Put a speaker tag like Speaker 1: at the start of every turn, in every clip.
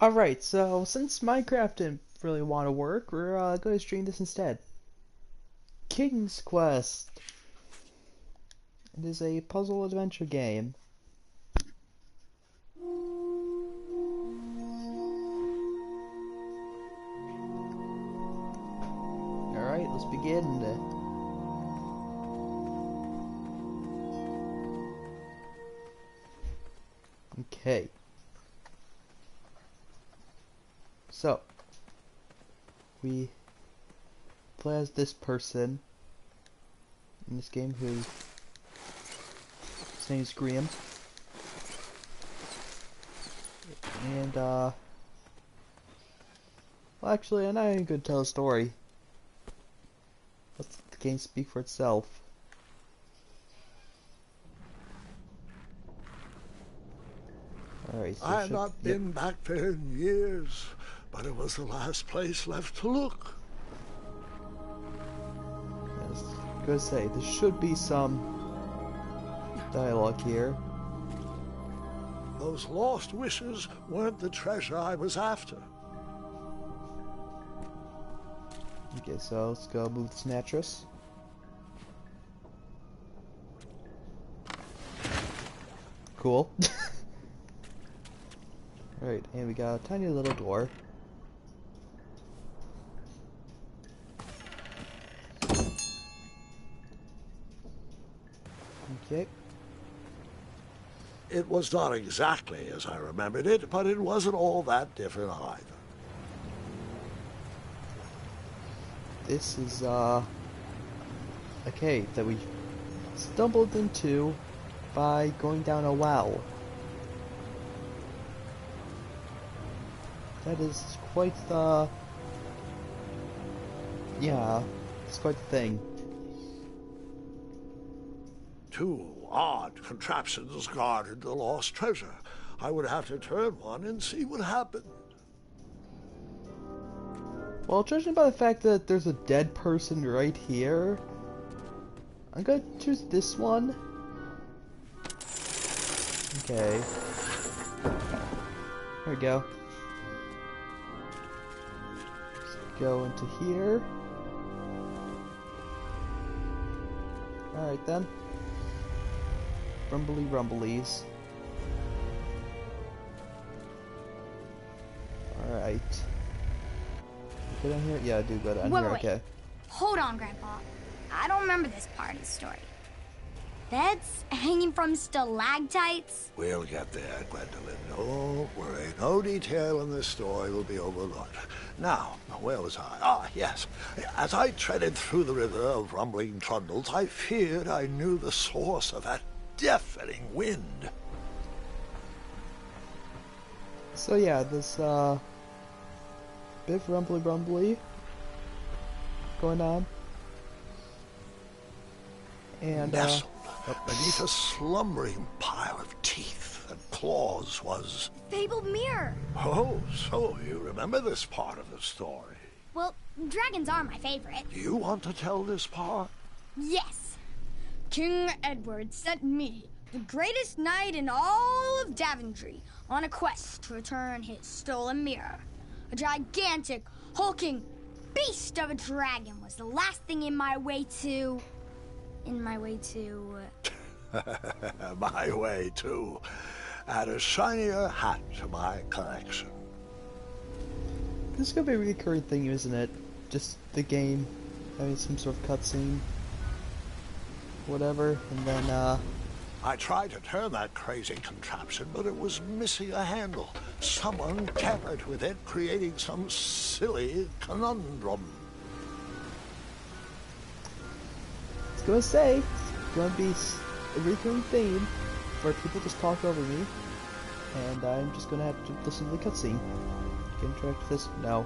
Speaker 1: Alright, so since Minecraft didn't really want to work, we're going to stream this instead. King's Quest. It is a puzzle adventure game. Alright, let's begin. Okay. So, we play as this person in this game whose name is Graham. And, well, actually, I'm not even going to tell a story. Let the game speak for itself. Alright, so
Speaker 2: I had not been back there in years, but it was the last place left to look.
Speaker 1: I was gonna say, there should be some dialogue here.
Speaker 2: Those lost wishes weren't the treasure I was after.
Speaker 1: Okay, so let's go move this mattress. Cool. Alright, and we got a tiny little door. Okay.
Speaker 2: It was not exactly as I remembered it, but it wasn't all that different either.
Speaker 1: This is a cave that we stumbled into by going down a well. That is quite the... yeah, it's quite the thing.
Speaker 2: Two odd contraptions guarded the lost treasure. I would have to turn one and see what happened.
Speaker 1: Well, judging by the fact that there's a dead person right here, I'm gonna choose this one. Okay. There we go. Let's go into here. Alright then. Rumbly rumblies. Alright. Get in here? Yeah, I do go down here, okay.
Speaker 3: Hold on, Grandpa. I don't remember this part of the story. Beds hanging from stalactites?
Speaker 2: We'll get there, Gwendolyn. Don't worry. No detail in this story will be overlooked. Now, where was I? Ah, yes. As I treaded through the river of rumbling trundles, I feared I knew the source of that deafening wind.
Speaker 1: So yeah, this bit of rumbly going on. And
Speaker 2: nestled beneath a slumbering pile of teeth and claws was...
Speaker 3: Fabled mirror.
Speaker 2: Oh, so you remember this part of the story.
Speaker 3: Well, dragons are my favorite.
Speaker 2: Do you want to tell this part?
Speaker 3: Yes. King Edward sent me, the greatest knight in all of Daventry, on a quest to return his stolen mirror. A gigantic, hulking beast of a dragon was the last thing in my way to... My way to add a shinier hat to my collection.
Speaker 1: This is gonna be a recurring thing, isn't it? Just the game having some sort of cutscene, whatever, and then
Speaker 2: I tried to turn that crazy contraption, but it was missing a handle. Someone tampered with it, creating some silly conundrum.
Speaker 1: I was gonna say, it's gonna be a recurring theme where people just talk over me, and I'm just gonna have to listen to the cutscene. Can track this? No.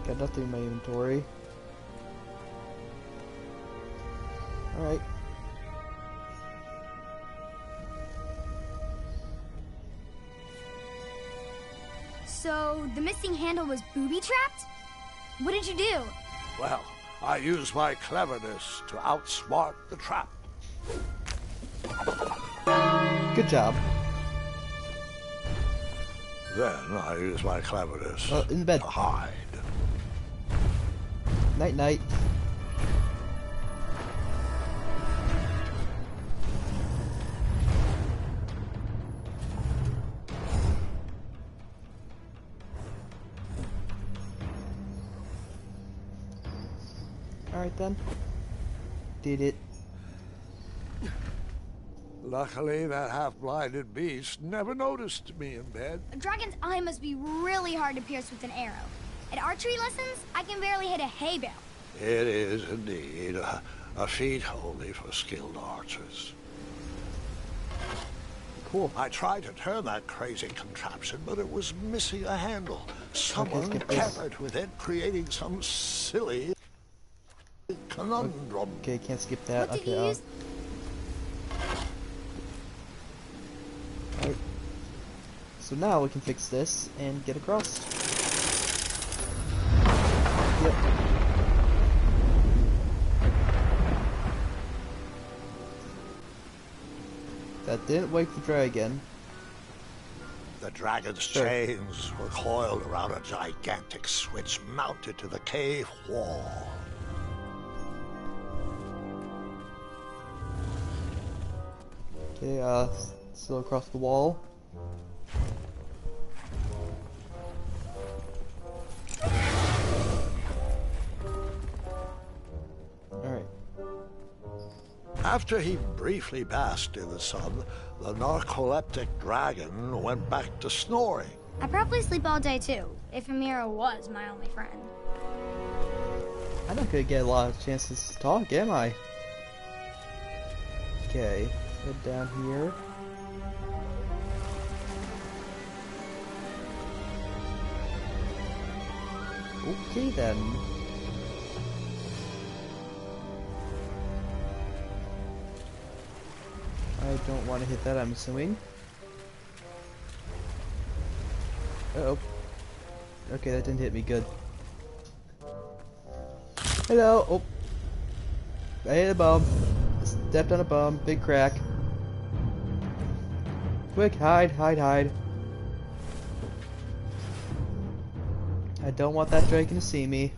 Speaker 1: Got nothing in my inventory. Alright.
Speaker 3: So, the missing handle was booby-trapped? What did you do?
Speaker 2: Well, I used my cleverness to outsmart the trap.
Speaker 1: Good job.
Speaker 2: Then I use my cleverness
Speaker 1: In the bed.
Speaker 2: to hide.
Speaker 1: Night night. Alright then. Did it.
Speaker 2: Luckily, that half-blinded beast never noticed me in bed.
Speaker 3: A dragon's eye must be really hard to pierce with an arrow. At archery lessons, I can barely hit a hay bale.
Speaker 2: It is indeed a feat only for skilled archers.
Speaker 1: Cool.
Speaker 2: I tried to turn that crazy contraption, but it was missing a handle. Someone
Speaker 1: skip this.
Speaker 2: tampered with it, creating some silly conundrum.
Speaker 1: Okay, can't skip that.
Speaker 3: What did
Speaker 1: Okay,
Speaker 3: you use?
Speaker 1: Alright. So now we can fix this and get across. Yep. That didn't wake the dragon.
Speaker 2: The dragon's
Speaker 1: Sure.
Speaker 2: chains were coiled around a gigantic switch mounted to the cave wall.
Speaker 1: Okay, still across the wall. Alright.
Speaker 2: After he briefly basked in the sun, the narcoleptic dragon went back to snoring.
Speaker 3: I probably sleep all day too, if Amira was my only friend.
Speaker 1: I'm not gonna get a lot of chances to talk, am I? Okay, head down here. Okay then. I don't want to hit that, I'm assuming. Uh-oh. Okay, that didn't hit me good. Hello! Oh! I hit a bomb. Stepped on a bomb. Big crack. Quick, hide, hide, hide. I don't want that dragon to see me.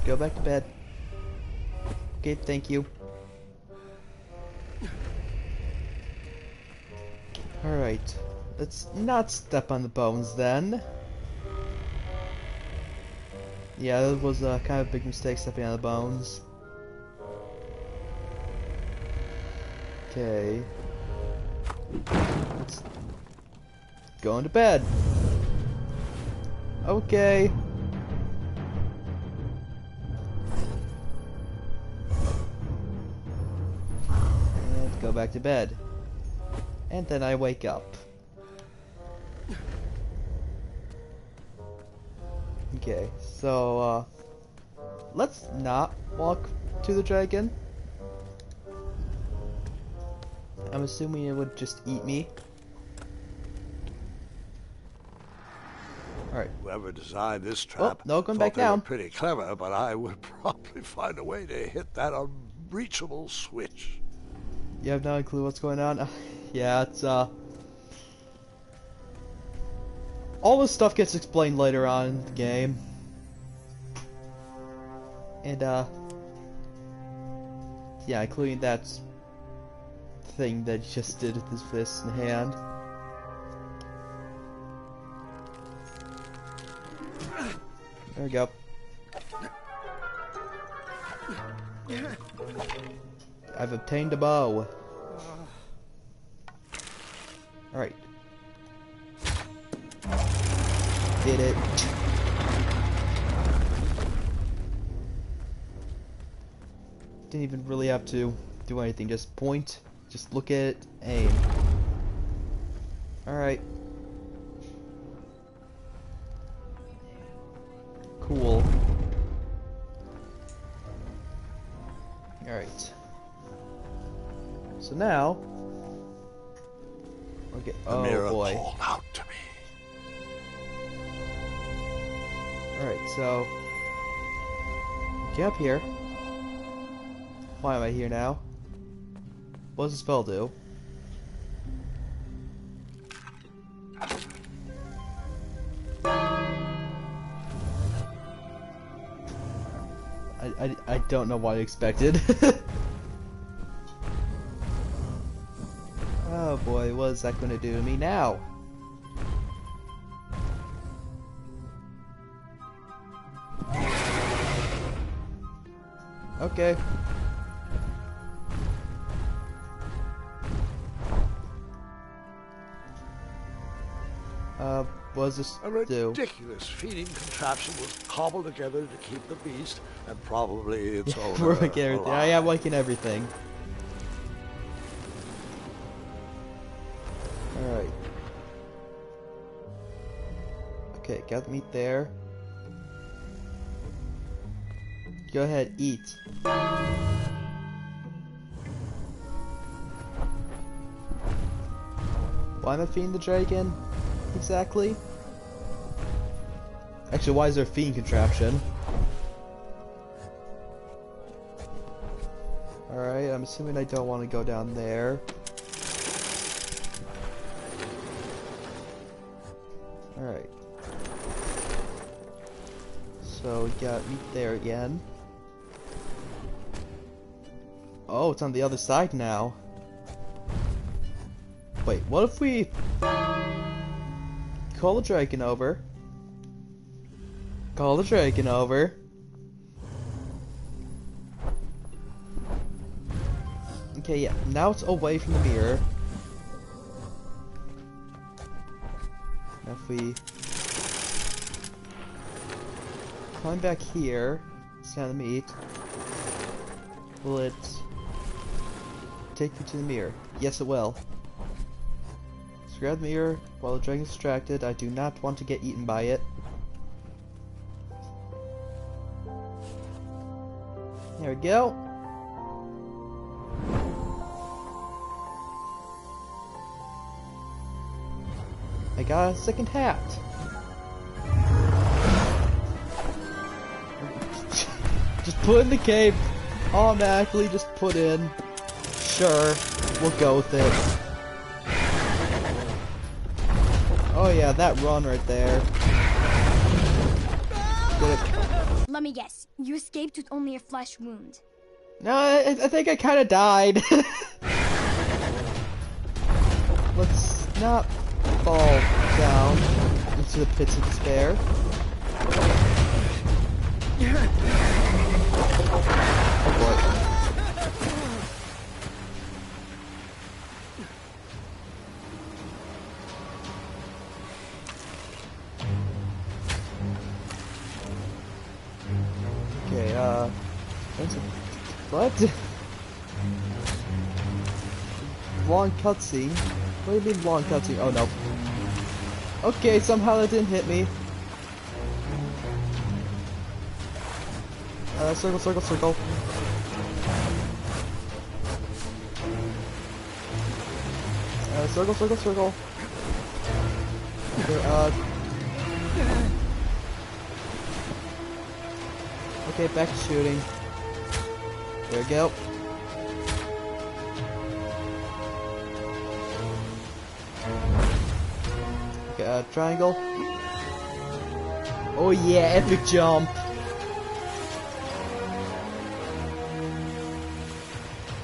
Speaker 1: Go back to bed. Okay, thank you. Alright. Let's not step on the bones then. Yeah, that was kind of a big mistake, stepping on the bones. Okay. Let's go into bed. Okay. And go back to bed. And then I wake up. Okay, so let's not walk to the dragon. I'm assuming it would just eat me. Alright.
Speaker 2: Whoever designed this trap
Speaker 1: no, going
Speaker 2: thought
Speaker 1: back
Speaker 2: they were
Speaker 1: down.
Speaker 2: pretty clever, but I would probably find a way to hit that unreachable switch.
Speaker 1: You have no clue what's going on? Yeah, it's all this stuff gets explained later on in the game. And yeah, including that thing that he just did with his fist and hand. There we go. I've obtained a bow. Alright. Did it. Didn't even really have to do anything, just point, just look at it, aim. Alright. Cool. Alright. So now, okay,
Speaker 2: The
Speaker 1: oh
Speaker 2: mirror
Speaker 1: boy.
Speaker 2: called out to me.
Speaker 1: Alright, so get up here. Why am I here now? What does the spell do? I don't know what I expected. Oh boy, what is that gonna do to me now? Okay. What does this
Speaker 2: A
Speaker 1: do?
Speaker 2: ridiculous feeding contraption was cobbled together to keep the beast and probably its owner
Speaker 1: We're like everything. I am
Speaker 2: alive.
Speaker 1: liking everything. Alright. Okay, got the meat there. Go ahead, eat. Why am I feeding the dragon? Exactly? Actually, why is there a feeding contraption? Alright, I'm assuming I don't want to go down there. Alright. So, we got meat there again. Oh, it's on the other side now. Wait, what if we call the dragon over? Call the dragon over. Okay, yeah, now it's away from the mirror. Now if we climb back here, scan the meat, will it take you to the mirror? Yes, it will. So grab the mirror while the dragon is distracted. I do not want to get eaten by it. There we go. I got a second hat. Just put in the cape. Automatically just put in. Sure, we'll go with it. Oh yeah, that run right there. Get it.
Speaker 3: Let me guess. You escaped with only a flesh wound.
Speaker 1: No, I think I kind of died. Let's not fall down into the pits of despair. Oh boy. Okay, what? Long cutscene? What do you mean long cutscene? Oh no. Okay, somehow that didn't hit me. Circle, circle, circle. Circle, circle, circle. Okay, okay, back to shooting. There we go. Okay, triangle. Oh yeah, epic jump.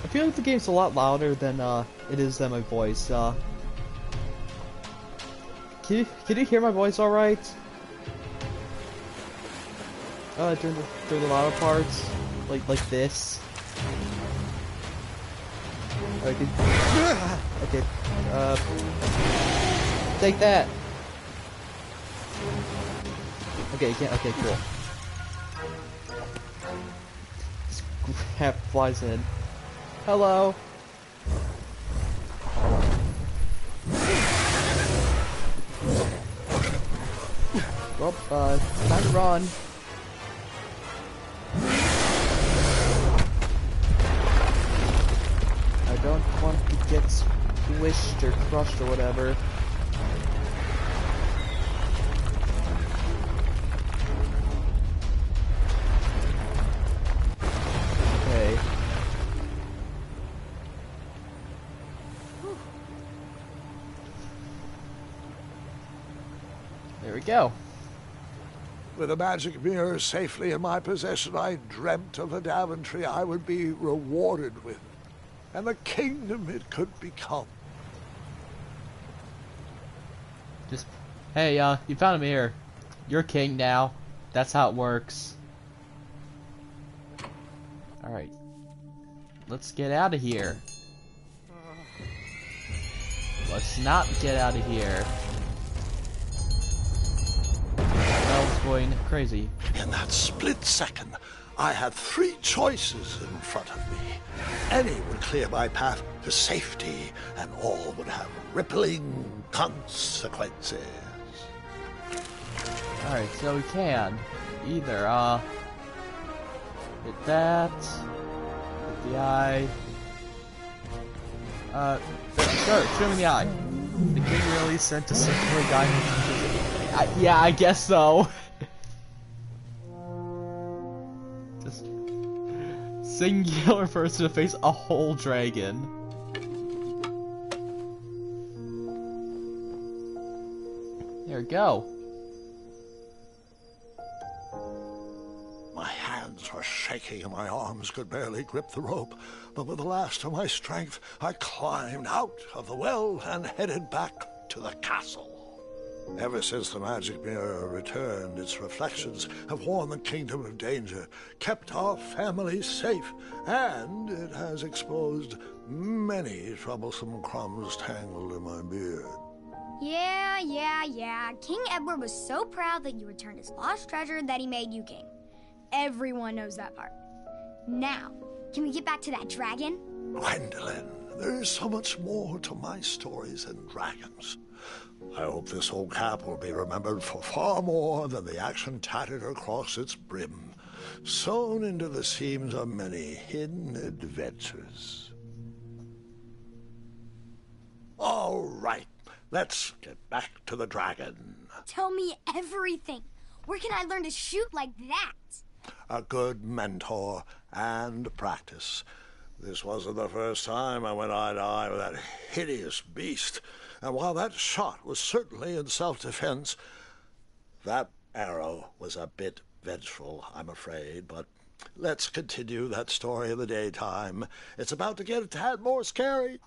Speaker 1: I feel like the game's a lot louder than it is than my voice. Can you hear my voice all right? During the louder parts, like this. Okay. Okay. Take that. Okay, you can't. Okay, cool. Half flies in. Hello. Well, time to run. I don't want to get squished or crushed or whatever. Okay. There we go.
Speaker 2: With the magic mirror safely in my possession, I dreamt of a Daventry I would be rewarded with, and the kingdom it could become.
Speaker 1: Just, hey, you found a mirror. You're king now. That's how it works. Alright. Let's get out of here. Let's not get out of here. That was going crazy.
Speaker 2: In that split second, I had three choices in front of me. Any would clear my path to safety, and all would have rippling consequences.
Speaker 1: Alright, so we can either, hit that, hit the eye. Sure, shoot him in the eye. The king really sent a singular guy. Yeah, I guess so. Just singular person to face a whole dragon. There we go.
Speaker 2: My hands were shaking and my arms could barely grip the rope, but with the last of my strength, I climbed out of the well and headed back to the castle. Ever since the magic mirror returned, its reflections have warned the kingdom of danger, kept our family safe, and it has exposed many troublesome crumbs tangled in my beard.
Speaker 3: Yeah. King Edward was so proud that you returned his lost treasure that he made you king. Everyone knows that part. Now, can we get back to that dragon?
Speaker 2: Gwendolyn, there is so much more to my stories than dragons. I hope this old cap will be remembered for far more than the action tattered across its brim, sewn into the seams of many hidden adventures. All right, let's get back to the dragon.
Speaker 3: Tell me everything. Where can I learn to shoot like that?
Speaker 2: A good mentor and practice. This wasn't the first time I went eye to eye with that hideous beast, and while that shot was certainly in self-defense, that arrow was a bit vengeful, I'm afraid, but let's continue that story in the daytime. It's about to get a tad more scary.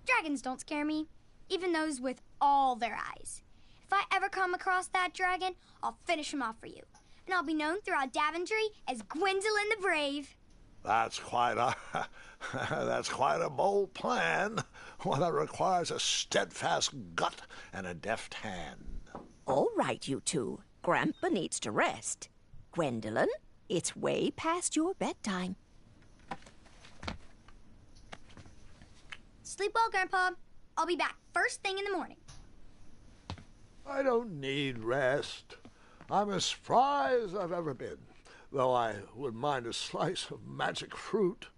Speaker 3: Dragons don't scare me, even those with all their eyes. If I ever come across that dragon, I'll finish him off for you. And I'll be known throughout Daventry as Gwendolyn the Brave.
Speaker 2: That's quite a bold plan. One that requires a steadfast gut and a deft hand.
Speaker 4: All right, you two. Grandpa needs to rest. Gwendolyn, it's way past your bedtime.
Speaker 3: Sleep well, Grandpa. I'll be back first thing in the morning.
Speaker 2: I don't need rest. I'm as spry as I've ever been, though I wouldn't mind a slice of magic fruit.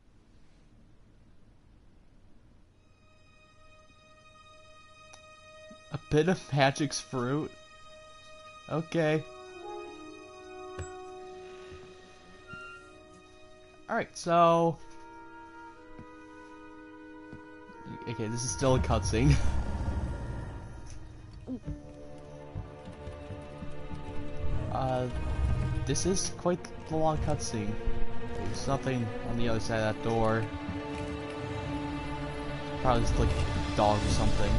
Speaker 1: A bit of magic's fruit? Okay. Alright, so... Okay, this is still a cutscene. This is quite the long cutscene. There's nothing on the other side of that door. Probably just like a dog or something.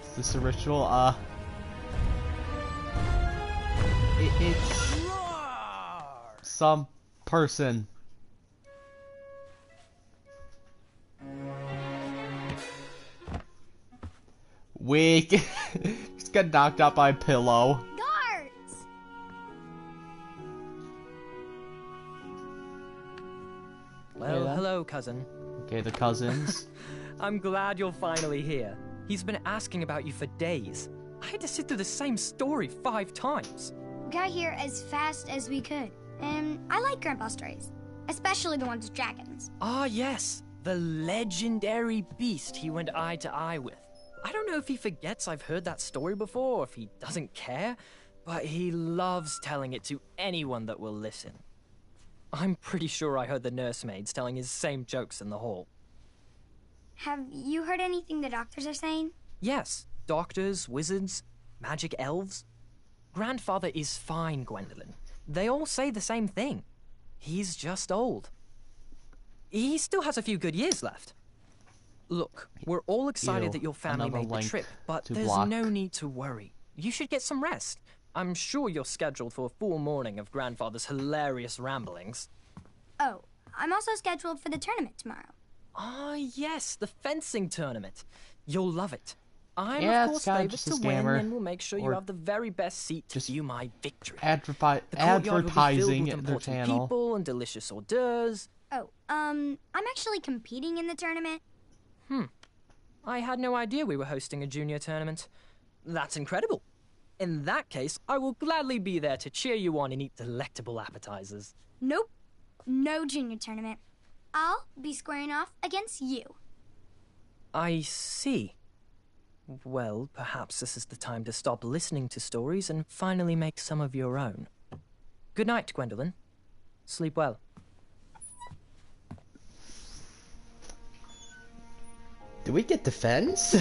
Speaker 1: Is this a ritual? It's some person. Weak. Just got knocked out by a pillow.
Speaker 3: Guards!
Speaker 5: Well, hello, cousin.
Speaker 1: Okay, the cousins.
Speaker 5: I'm glad you're finally here. He's been asking about you for days. I had to sit through the same story 5 times.
Speaker 3: We got here as fast as we could. And I like Grandpa's stories, especially the ones with dragons.
Speaker 5: Ah, yes. The legendary beast he went eye to eye with. I don't know if he forgets I've heard that story before, or if he doesn't care, but he loves telling it to anyone that will listen. I'm pretty sure I heard the nursemaids telling his same jokes in the hall.
Speaker 3: Have you heard anything the doctors are saying?
Speaker 5: Yes, Doctors, wizards, magic elves. Grandfather is fine, Gwendolyn. They all say the same thing. He's just old. He still has a few good years left. Look, we're all excited
Speaker 1: Ew,
Speaker 5: that your family
Speaker 1: another
Speaker 5: made the
Speaker 1: link
Speaker 5: trip, but
Speaker 1: to
Speaker 5: there's
Speaker 1: block.
Speaker 5: no need to worry. You should get some rest. I'm sure you're scheduled for a full morning of Grandfather's hilarious ramblings.
Speaker 3: Oh, I'm also scheduled for the tournament tomorrow.
Speaker 5: Ah, yes, the fencing tournament. You'll love it. I'm,
Speaker 1: Yeah,
Speaker 5: of
Speaker 1: it's
Speaker 5: course,
Speaker 1: kinda
Speaker 5: favored
Speaker 1: just a
Speaker 5: to win,
Speaker 1: scammer.
Speaker 5: and we'll make sure you
Speaker 1: Or
Speaker 5: have the very best seat to
Speaker 1: just
Speaker 5: view my victory. The courtyard
Speaker 1: Advertising
Speaker 5: will be filled with
Speaker 1: their
Speaker 5: important
Speaker 1: channel.
Speaker 5: people and delicious hors d'oeuvres.
Speaker 3: Oh, I'm actually competing in the tournament.
Speaker 5: I had no idea we were hosting a junior tournament. That's incredible. In that case, I will gladly be there to cheer you on and eat delectable appetizers.
Speaker 3: Nope, no junior tournament. I'll be squaring off against you.
Speaker 5: I see. Well, perhaps this is the time to stop listening to stories and finally make some of your own. Good night, Gwendolyn. Sleep well.
Speaker 1: Do we get defense?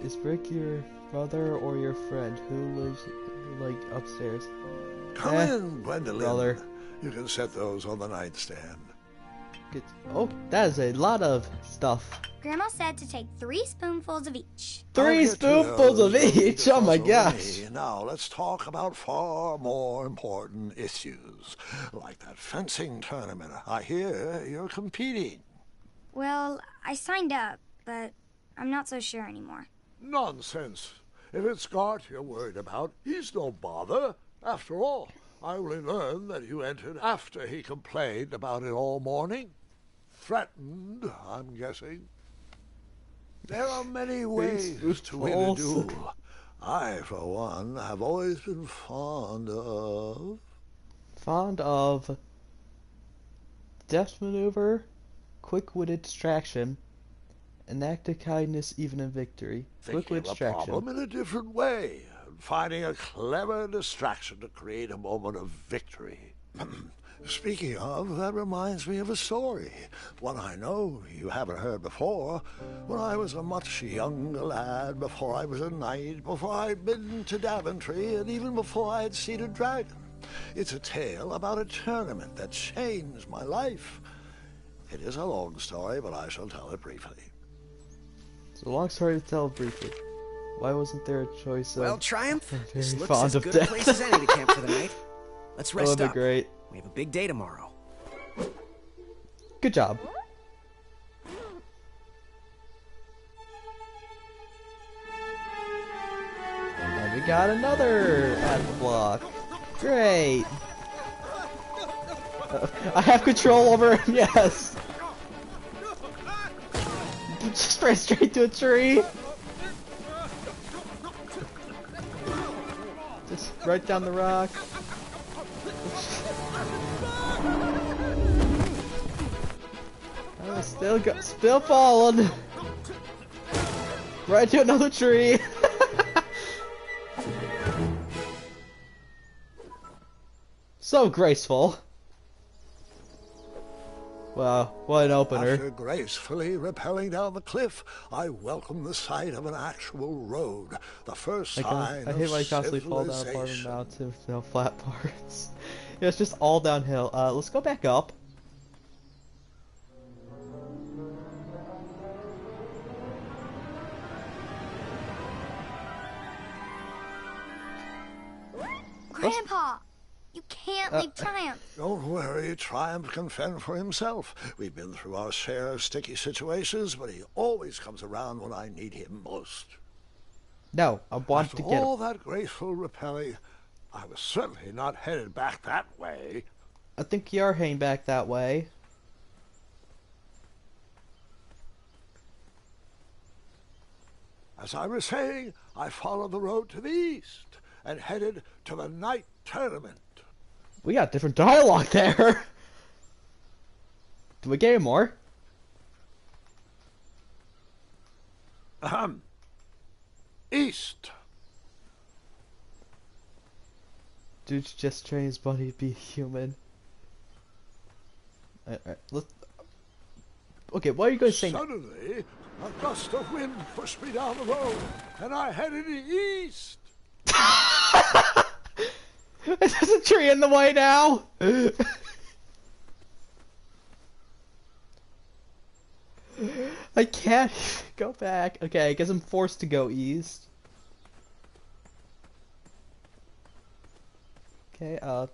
Speaker 1: Is Rick your brother or your friend? Who lives, like, upstairs?
Speaker 2: Come in, Gwendolyn.
Speaker 1: brother.
Speaker 2: You can set those on the nightstand.
Speaker 1: Oh, that is a lot of stuff.
Speaker 3: Grandma said to take 3 spoonfuls of each.
Speaker 2: I'll
Speaker 1: 3
Speaker 2: get to
Speaker 1: spoonfuls of
Speaker 2: those. Don't
Speaker 1: each. Oh my
Speaker 2: fuss over
Speaker 1: gosh.
Speaker 2: me. Now let's talk about far more important issues, like that fencing tournament. I hear you're competing.
Speaker 3: Well, I signed up, but I'm not so sure anymore.
Speaker 2: Nonsense. If it's Gart you're worried about, he's no bother. After all, I only learned that you entered after he complained about it all morning. Threatened, I'm guessing. There are many ways to win a
Speaker 1: false.
Speaker 2: duel. I, for one, have always been fond of...
Speaker 1: Fond of death maneuver, quick-witted distraction, an act of kindness even in victory.
Speaker 2: thinking
Speaker 1: Quick-witted
Speaker 2: of a
Speaker 1: distraction.
Speaker 2: problem in a different way, and finding a clever distraction to create a moment of victory. Speaking of, that reminds me of a story, one I know you haven't heard before. When I was a much younger lad, before I was a knight, before I'd been to Daventry, and even before I had seen a dragon. It's a tale about a tournament that changed my life. It is a long story, but I shall tell it briefly.
Speaker 1: So long story to tell briefly. Why wasn't there a choice of...
Speaker 6: Well, Triumph,
Speaker 1: I'm
Speaker 6: this
Speaker 1: very
Speaker 6: looks
Speaker 1: fond
Speaker 6: as
Speaker 1: of
Speaker 6: good a
Speaker 1: death.
Speaker 6: place as any to camp for the night. Let's
Speaker 1: That
Speaker 6: rest
Speaker 1: would be
Speaker 6: up.
Speaker 1: great.
Speaker 6: We have a big day tomorrow.
Speaker 1: Good job. And we got another at the block. Great. I have control over him, yes. Just ran straight to a tree. Just right down the rock. Oh, still falling. Right to another tree. So graceful. Wow, what an opener.
Speaker 2: After gracefully rappelling down the cliff, I welcome the sight of an actual road, the first sign
Speaker 1: I hate when I
Speaker 2: of
Speaker 1: constantly fall down a part of the
Speaker 2: civilization.
Speaker 1: mountain with no flat parts. Yeah, it's just all downhill. Let's go back up.
Speaker 3: Grandpa, you can't leave Triumph.
Speaker 2: Don't worry, Triumph can fend for himself. We've been through our share of sticky situations, but he always comes around when I need him most.
Speaker 1: No, I want
Speaker 2: After
Speaker 1: to get
Speaker 2: all
Speaker 1: him.
Speaker 2: that graceful rappelling, I was certainly not headed back that way.
Speaker 1: I think you are heading back that way.
Speaker 2: As I was saying, I followed the road to the east and headed to the night tournament.
Speaker 1: We got different dialogue there. Do we get any more?
Speaker 2: East.
Speaker 1: Dude's just training his buddy to be human. Alright, let's... Okay, what are you going to say now?
Speaker 2: Suddenly, a gust of wind pushed me down the road, and I headed east.
Speaker 1: There's a tree in the way now! I can't go back. Okay, I guess I'm forced to go east. Okay, so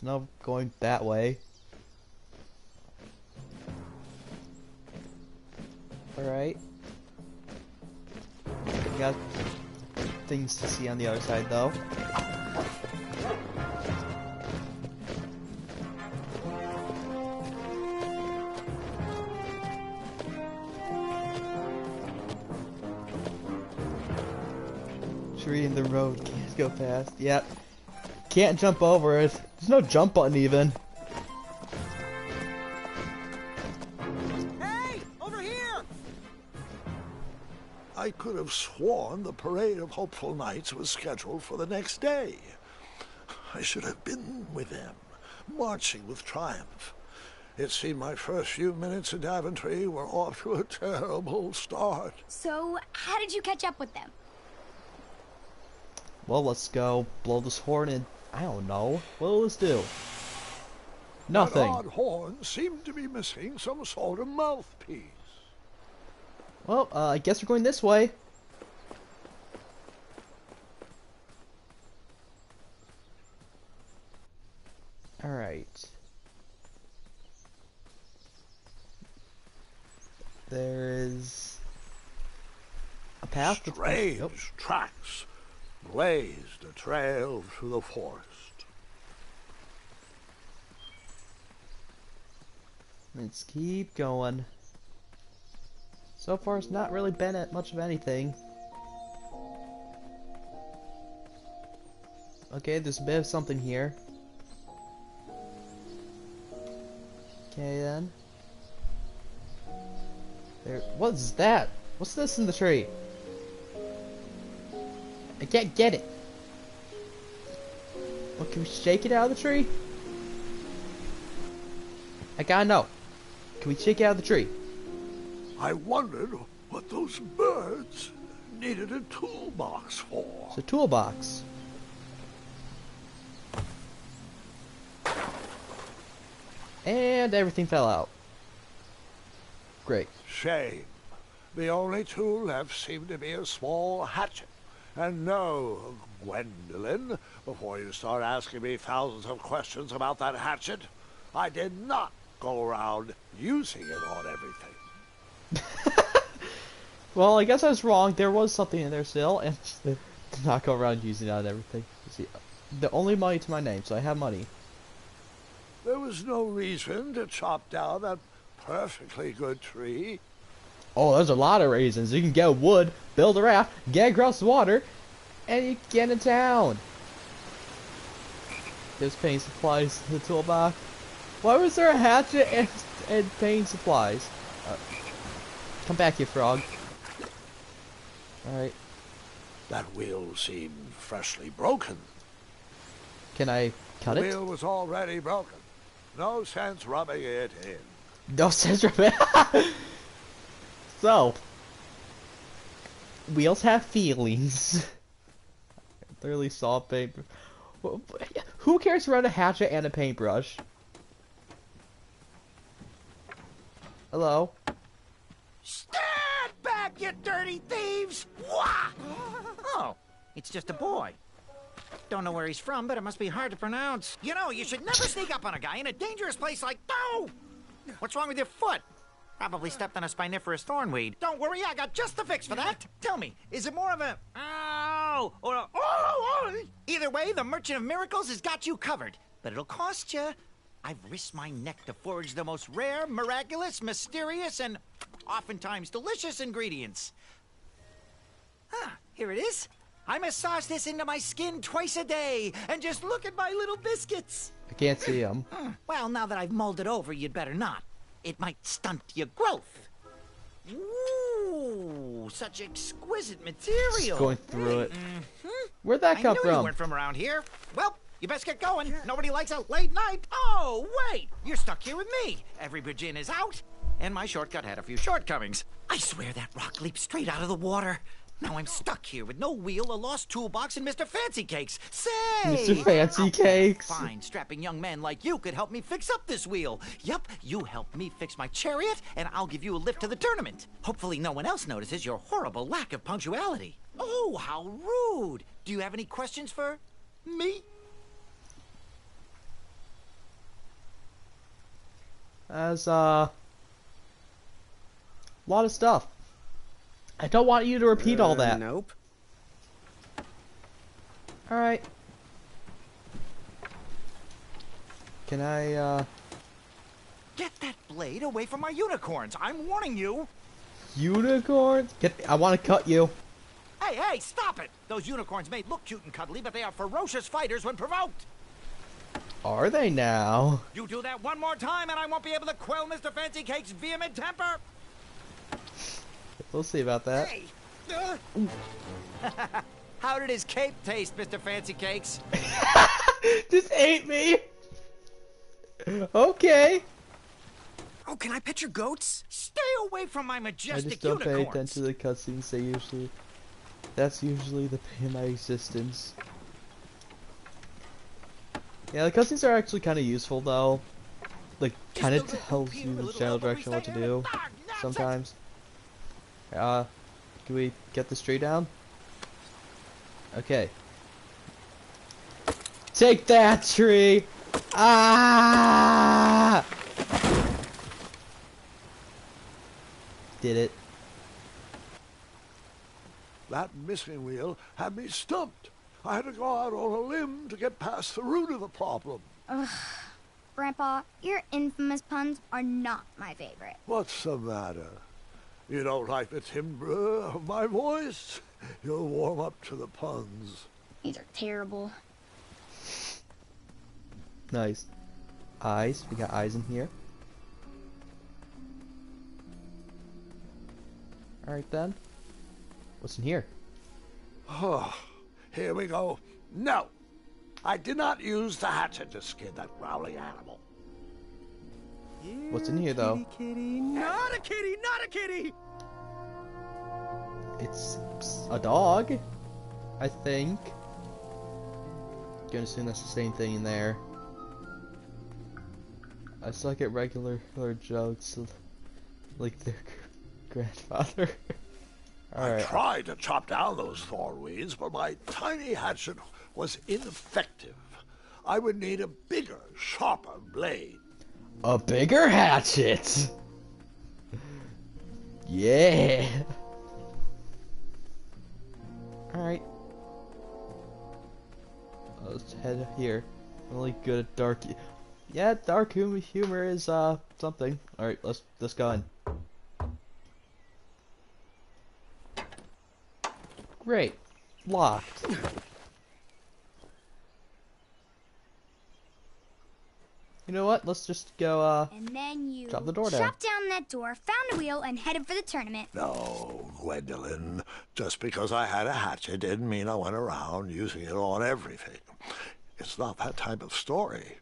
Speaker 1: now going that way. Alright. We got things to see on the other side though. Tree in the road, can't go past. Yep. Can't jump over it. There's no jump button even.
Speaker 6: Hey! Over here!
Speaker 2: I could have sworn the parade of hopeful knights was scheduled for the next day. I should have been with them, marching with triumph. It seemed my first few minutes in Daventry were off to a terrible start.
Speaker 3: So, how did you catch up with them?
Speaker 1: Well, let's go blow this horn and I don't know. What will this do? Nothing.
Speaker 2: That odd horn seemed to be missing some sort of mouthpiece.
Speaker 1: Well, I guess we're going this way. Alright. There is a path.
Speaker 2: Strange
Speaker 1: Nope.
Speaker 2: tracks blazed a trail through the forest.
Speaker 1: Let's keep going. So far, it's not really been at much of anything. Okay, there's a bit of something here. Okay, then. There. What's that? What's this in the tree? I can't get it. Well, can we shake it out of the tree? I gotta know. Can we shake it out of the tree?
Speaker 2: I wondered what those birds needed a toolbox for.
Speaker 1: It's a toolbox. And everything fell out. Great.
Speaker 2: Shame. The only tool left seemed to be a small hatchet. And no, Gwendolyn, before you start asking me thousands of questions about that hatchet, I did not go around using it on everything.
Speaker 1: Well, I guess I was wrong. There was something in there still, and did not go around using it on everything. See, the only money to my name, so I have money.
Speaker 2: There was no reason to chop down that perfectly good tree.
Speaker 1: Oh, there's a lot of reasons. You can get wood, build a raft, get across the water, and you can get in town. There's painting supplies in the toolbox. Why was there a hatchet and painting supplies? Come back here, frog. Alright.
Speaker 2: That wheel seemed freshly broken.
Speaker 1: Can I cut
Speaker 2: The
Speaker 1: it?
Speaker 2: wheel was already broken. No sense rubbing it in.
Speaker 1: No sense of it. So, wheels have feelings. I literally saw paper. Who cares about a hatchet and a paintbrush? Hello?
Speaker 7: Stand back, you dirty thieves! Wah! Oh, it's just a boy. Don't know where he's from, but it must be hard to pronounce. You know, you should never sneak up on a guy in a dangerous place like... Oh! What's wrong with your foot? Probably stepped on a spiniferous thornweed. Don't worry, I got just the fix for that. Tell me, is it more of a... Ow! Or a... Oh! Either way, the Merchant of Miracles has got you covered. But it'll cost you. I've risked my neck to forge the most rare, miraculous, mysterious, and oftentimes delicious ingredients. Here it is. I massage this into my skin twice a day, and just look at my little biscuits.
Speaker 1: I can't see them.
Speaker 7: Well, now that I've mulled it over, you'd better not. It might stunt your growth. Ooh, such exquisite material.
Speaker 1: Just going through it. Where'd that come
Speaker 7: I knew you
Speaker 1: from?
Speaker 7: weren't from around here. Well, you best get going. Nobody likes a late night. Oh, wait, you're stuck here with me. Every bridge in is out. and my shortcut had a few shortcomings. I swear that rock leaped straight out of the water. Now I'm stuck here with no wheel, a lost toolbox, and Mr. Fancy Cakes. Say!
Speaker 1: Mr. Fancy Cakes.
Speaker 7: Fine, strapping young man like you could help me fix up this wheel. Yup, you help me fix my chariot, and I'll give you a lift to the tournament. Hopefully no one else notices your horrible lack of punctuality. Oh, how rude! Do you have any questions for me?
Speaker 1: As a lot of stuff. I don't want you to repeat all that.
Speaker 6: Nope.
Speaker 1: Alright. Can I,
Speaker 7: Get that blade away from my unicorns. I'm warning you.
Speaker 1: unicorns? I want to cut you.
Speaker 7: Hey, stop it! Those unicorns may look cute and cuddly, but they are ferocious fighters when provoked.
Speaker 1: Are they now?
Speaker 7: You do that one more time and I won't be able to quell Mr. Fancy Cake's vehement temper.
Speaker 1: We'll see about that.
Speaker 7: Hey! How did his cape taste, Mr. Fancy Cakes?
Speaker 1: Just ate me. Okay.
Speaker 6: Oh, can I pet your goats?
Speaker 7: Stay away from my
Speaker 1: I
Speaker 7: majestic
Speaker 1: just don't pay
Speaker 7: unicorns.
Speaker 1: attention to the cutscenes. That's usually the pain of my existence. Yeah, the cutscenes are actually kind of useful though. Like, kind of tells you the general direction what to do. Sometimes. Can we get this tree down? Okay. Take that, tree! Ah! Did it.
Speaker 2: That missing wheel had me stumped. I had to go out on a limb to get past the root of the problem.
Speaker 3: Grandpa, your infamous puns are not my favorite.
Speaker 2: What's the matter? You don't like the timbre of my voice? You'll warm up to the puns.
Speaker 3: These are terrible.
Speaker 1: Nice. Eyes. We got eyes in here. Alright then. What's in here?
Speaker 2: Oh, here we go. No! I did not use the hatchet to skin that growling animal.
Speaker 1: What's in here though?
Speaker 6: Kitty, not a kitty, not a kitty!
Speaker 1: It's a dog, I think. Gonna assume that's the same thing in there. I suck at regular jokes, like their grandfather.
Speaker 2: I tried to chop down those thorn weeds, but my tiny hatchet was ineffective. I would need a bigger, sharper blade.
Speaker 1: A bigger hatchet! Yeah! Alright. Let's head here. I'm really good at dark... Yeah, dark humor is, something. Alright, let's go in. Great. Locked. You know what? Let's just go,
Speaker 3: And then you
Speaker 1: drop the door down.
Speaker 3: shot down that door, found a wheel, and headed for the tournament.
Speaker 2: No, Gwendolyn. Just because I had a hatchet didn't mean I went around using it on everything. It's not that type of story.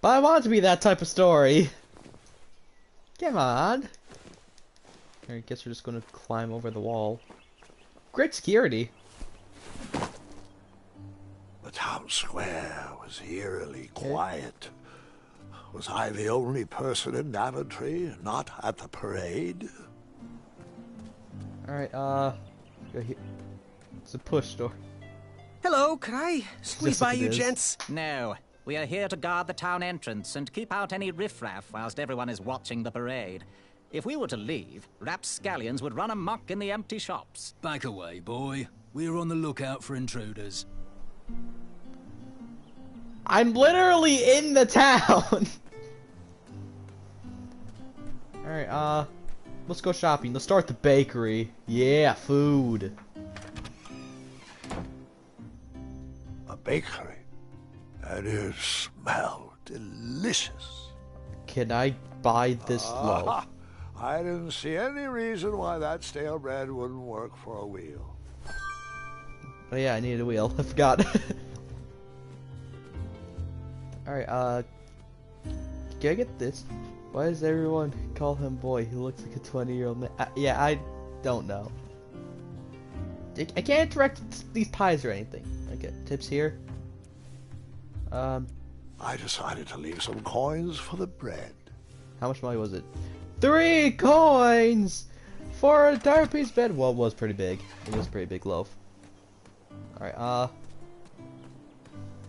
Speaker 1: But I want it to be that type of story. Come on. I guess we're just gonna climb over the wall. Great security.
Speaker 2: The town square was eerily quiet. Was I the only person in Daventry not at the parade?
Speaker 1: Alright, go here. It's a push door.
Speaker 6: Hello, can I squeeze
Speaker 1: Yes,
Speaker 6: by
Speaker 1: it
Speaker 6: you,
Speaker 1: is.
Speaker 6: gents?
Speaker 8: No, we are here to guard the town entrance and keep out any riffraff whilst everyone is watching the parade. If we were to leave, rapscallions would run amok in the empty shops.
Speaker 9: Back away, boy. We're on the lookout for intruders.
Speaker 1: I'm literally in the town! Alright, let's go shopping. Let's start the bakery. Yeah, food.
Speaker 2: A bakery. And it smelled delicious.
Speaker 1: Can I buy this loaf?
Speaker 2: Ah, I didn't see any reason why that stale bread wouldn't work for a wheel.
Speaker 1: Oh yeah, I needed a wheel. I forgot. Alright, can I get this? Why does everyone call him boy? He looks like a 20-year-old man. Yeah, I don't know. I can't direct these pies or anything. Okay, tips here.
Speaker 2: I decided to leave some coins for the bread.
Speaker 1: How much money was it? 3 coins for a entire piece of bread. Well, it was pretty big. It was a pretty big loaf. Alright, how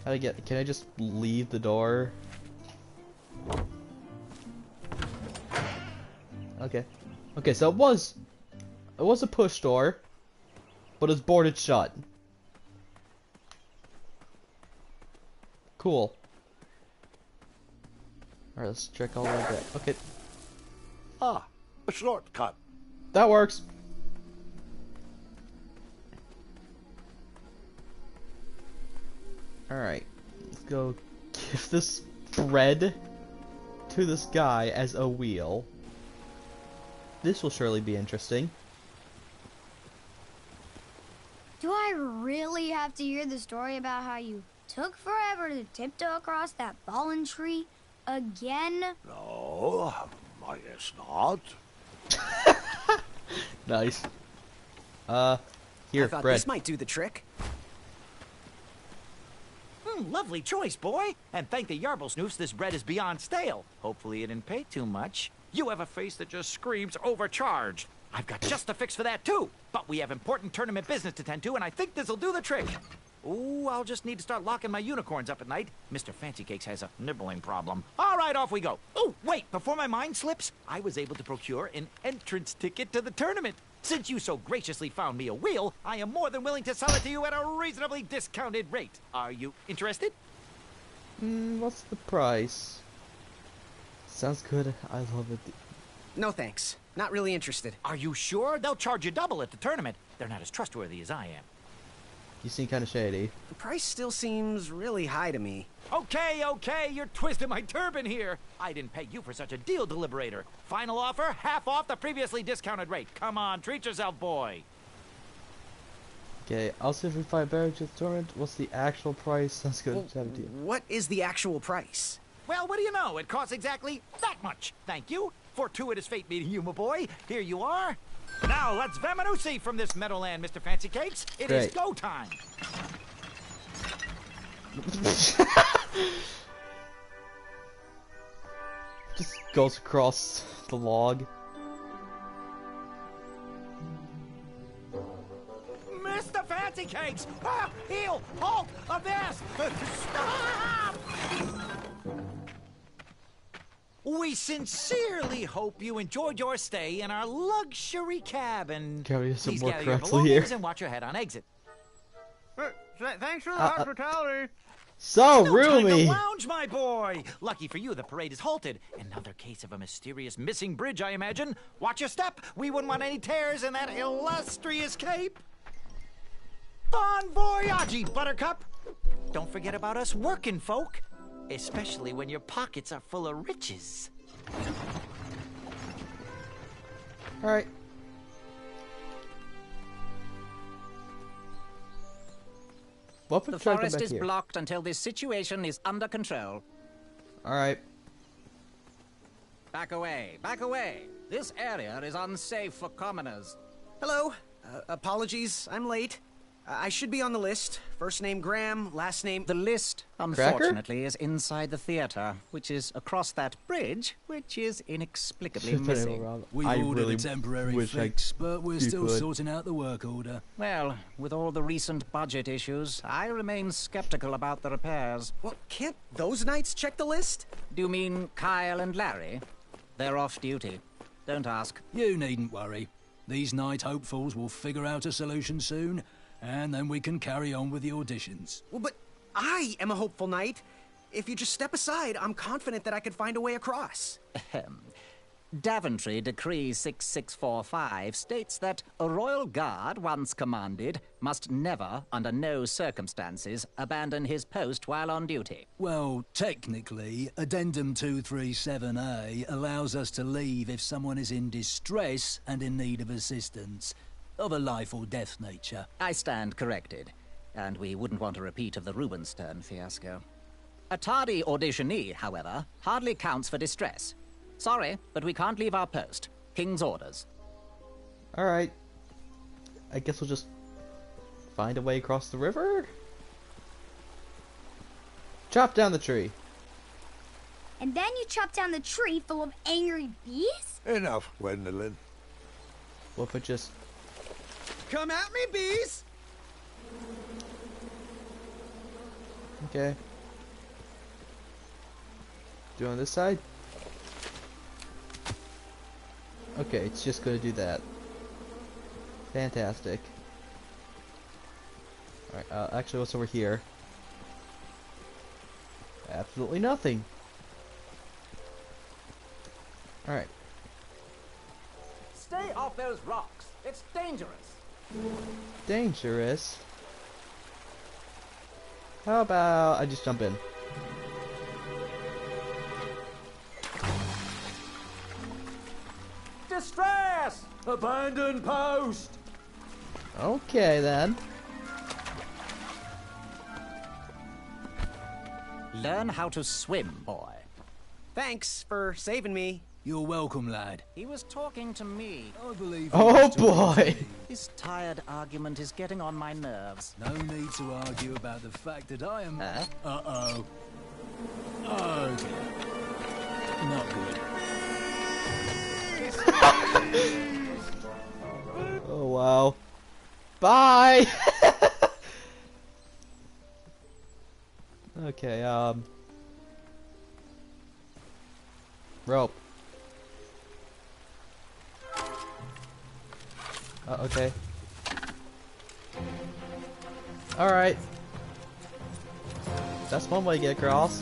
Speaker 1: do I get... Can I just leave the door? Okay. Okay, so it was a push door, but it's boarded shut. Cool. Alright, let's check all the way back. Okay.
Speaker 2: Ah, a shortcut.
Speaker 1: That works. Alright. Let's go give this bread to this guy as a wheel. This will surely be interesting.
Speaker 3: Do I really have to hear the story about how you took forever to tiptoe across that fallen tree again?
Speaker 2: No, I guess not.
Speaker 1: Nice. Here,
Speaker 6: I thought
Speaker 1: bread.
Speaker 6: this might do the trick.
Speaker 7: Lovely choice, boy. And thank the Yarblesnoofs, this bread is beyond stale. Hopefully it didn't pay too much. You have a face that just screams overcharged. I've got just a fix for that, too. But we have important tournament business to tend to, and I think this'll do the trick. Ooh, I'll just need to start locking my unicorns up at night. Mr. Fancy Cakes has a nibbling problem. All right, off we go. Oh, wait, before my mind slips, I was able to procure an entrance ticket to the tournament. Since you so graciously found me a wheel, I am more than willing to sell it to you at a reasonably discounted rate. Are you interested?
Speaker 1: What's the price? Sounds good. I love it.
Speaker 6: No thanks. Not really interested.
Speaker 7: Are you sure? They'll charge you double at the tournament. They're not as trustworthy as I am.
Speaker 1: You seem kind of shady.
Speaker 6: The price still seems really high to me.
Speaker 7: Okay, you're twisting my turban here. I didn't pay you for such a deal, Deliberator. Final offer, half off the previously discounted rate. Come on, treat yourself, boy.
Speaker 1: Okay, I'll see if we find better to the tournament. What's the actual price? Sounds good.
Speaker 6: Well,
Speaker 1: 17.
Speaker 6: what is the actual price?
Speaker 7: Well, what do you know? It costs exactly that much. Thank you. Fortuitous fate meeting you, my boy. Here you are. Now, let's Vamanusi from this meadowland, Mr. Fancy Cakes. It is go time.
Speaker 1: Just goes across the log.
Speaker 7: Mr. Fancy Cakes! Ah, heel! Halt! Abyss! Stop! We sincerely hope you enjoyed your stay in our luxury cabin.
Speaker 1: Can we do some
Speaker 7: Please
Speaker 1: more
Speaker 7: gather your
Speaker 1: correctly here?
Speaker 7: belongings and watch your head on exit.
Speaker 10: Thanks for the hospitality.
Speaker 1: So
Speaker 7: No time to
Speaker 1: roomy.
Speaker 7: lounge, my boy. Lucky for you, the parade is halted. Another case of a mysterious missing bridge, I imagine. Watch your step. We wouldn't want any tears in that illustrious cape. Bon voyage, Buttercup. Don't forget about us working folk, especially when your pockets are full of riches.
Speaker 1: All right. Welcome
Speaker 8: The
Speaker 1: to try to come
Speaker 8: forest
Speaker 1: back
Speaker 8: is
Speaker 1: here.
Speaker 8: blocked until this situation is under control.
Speaker 1: All right.
Speaker 8: Back away, back away. This area is unsafe for commoners.
Speaker 6: Hello. Apologies, I'm late. I should be on the list. First name Graham, last name...
Speaker 8: The list, unfortunately, is inside the theater, which is across that bridge, which is inexplicably missing.
Speaker 9: We've
Speaker 1: I
Speaker 9: ordered
Speaker 1: really
Speaker 9: a temporary
Speaker 1: wish I
Speaker 9: fix, but we're still
Speaker 1: could.
Speaker 9: sorting out the work order.
Speaker 8: Well, with all the recent budget issues, I remain skeptical about the repairs.
Speaker 6: Well, can't those knights check the list?
Speaker 8: Do you mean Kyle and Larry? They're off duty. Don't ask.
Speaker 9: You needn't worry. These night hopefuls will figure out a solution soon, and then we can carry on with the auditions.
Speaker 6: Well, but I am a hopeful knight. If you just step aside, I'm confident that I could find a way across.
Speaker 8: Daventry Decree 6645 states that a royal guard once commanded must never, under no circumstances, abandon his post while on duty.
Speaker 9: Well, technically, Addendum 237A allows us to leave if someone is in distress and in need of assistance, of a life or death nature.
Speaker 8: I stand corrected, and we wouldn't want a repeat of the Rubenstern fiasco. A tardy auditionee, however, hardly counts for distress. Sorry, but we can't leave our post. King's orders.
Speaker 1: Alright. I guess we'll just find a way across the river? Chop down the tree.
Speaker 3: And then you chop down the tree full of angry bees?
Speaker 2: Enough, Gwendolyn.
Speaker 1: What if it just...
Speaker 6: Come at me, bees!
Speaker 1: Okay. Do it on this side? Okay, it's just gonna do that. Fantastic. Alright, actually, what's over here? Absolutely nothing. Alright.
Speaker 8: Stay off those rocks. It's dangerous.
Speaker 1: Dangerous? How about I just jump in?
Speaker 8: Distress! Abandoned post!
Speaker 1: Okay then.
Speaker 8: Learn how to swim, boy.
Speaker 6: Thanks for saving me.
Speaker 9: You're welcome, lad.
Speaker 8: He was talking to me.
Speaker 9: I believe.
Speaker 1: Oh boy!
Speaker 8: This tired argument is getting on my nerves.
Speaker 9: No need to argue about the fact that I am.
Speaker 8: Huh?
Speaker 9: Uh-oh. Okay. Not good.
Speaker 1: Oh wow. Bye! Okay, rope. Okay. Alright. That's one way to get across.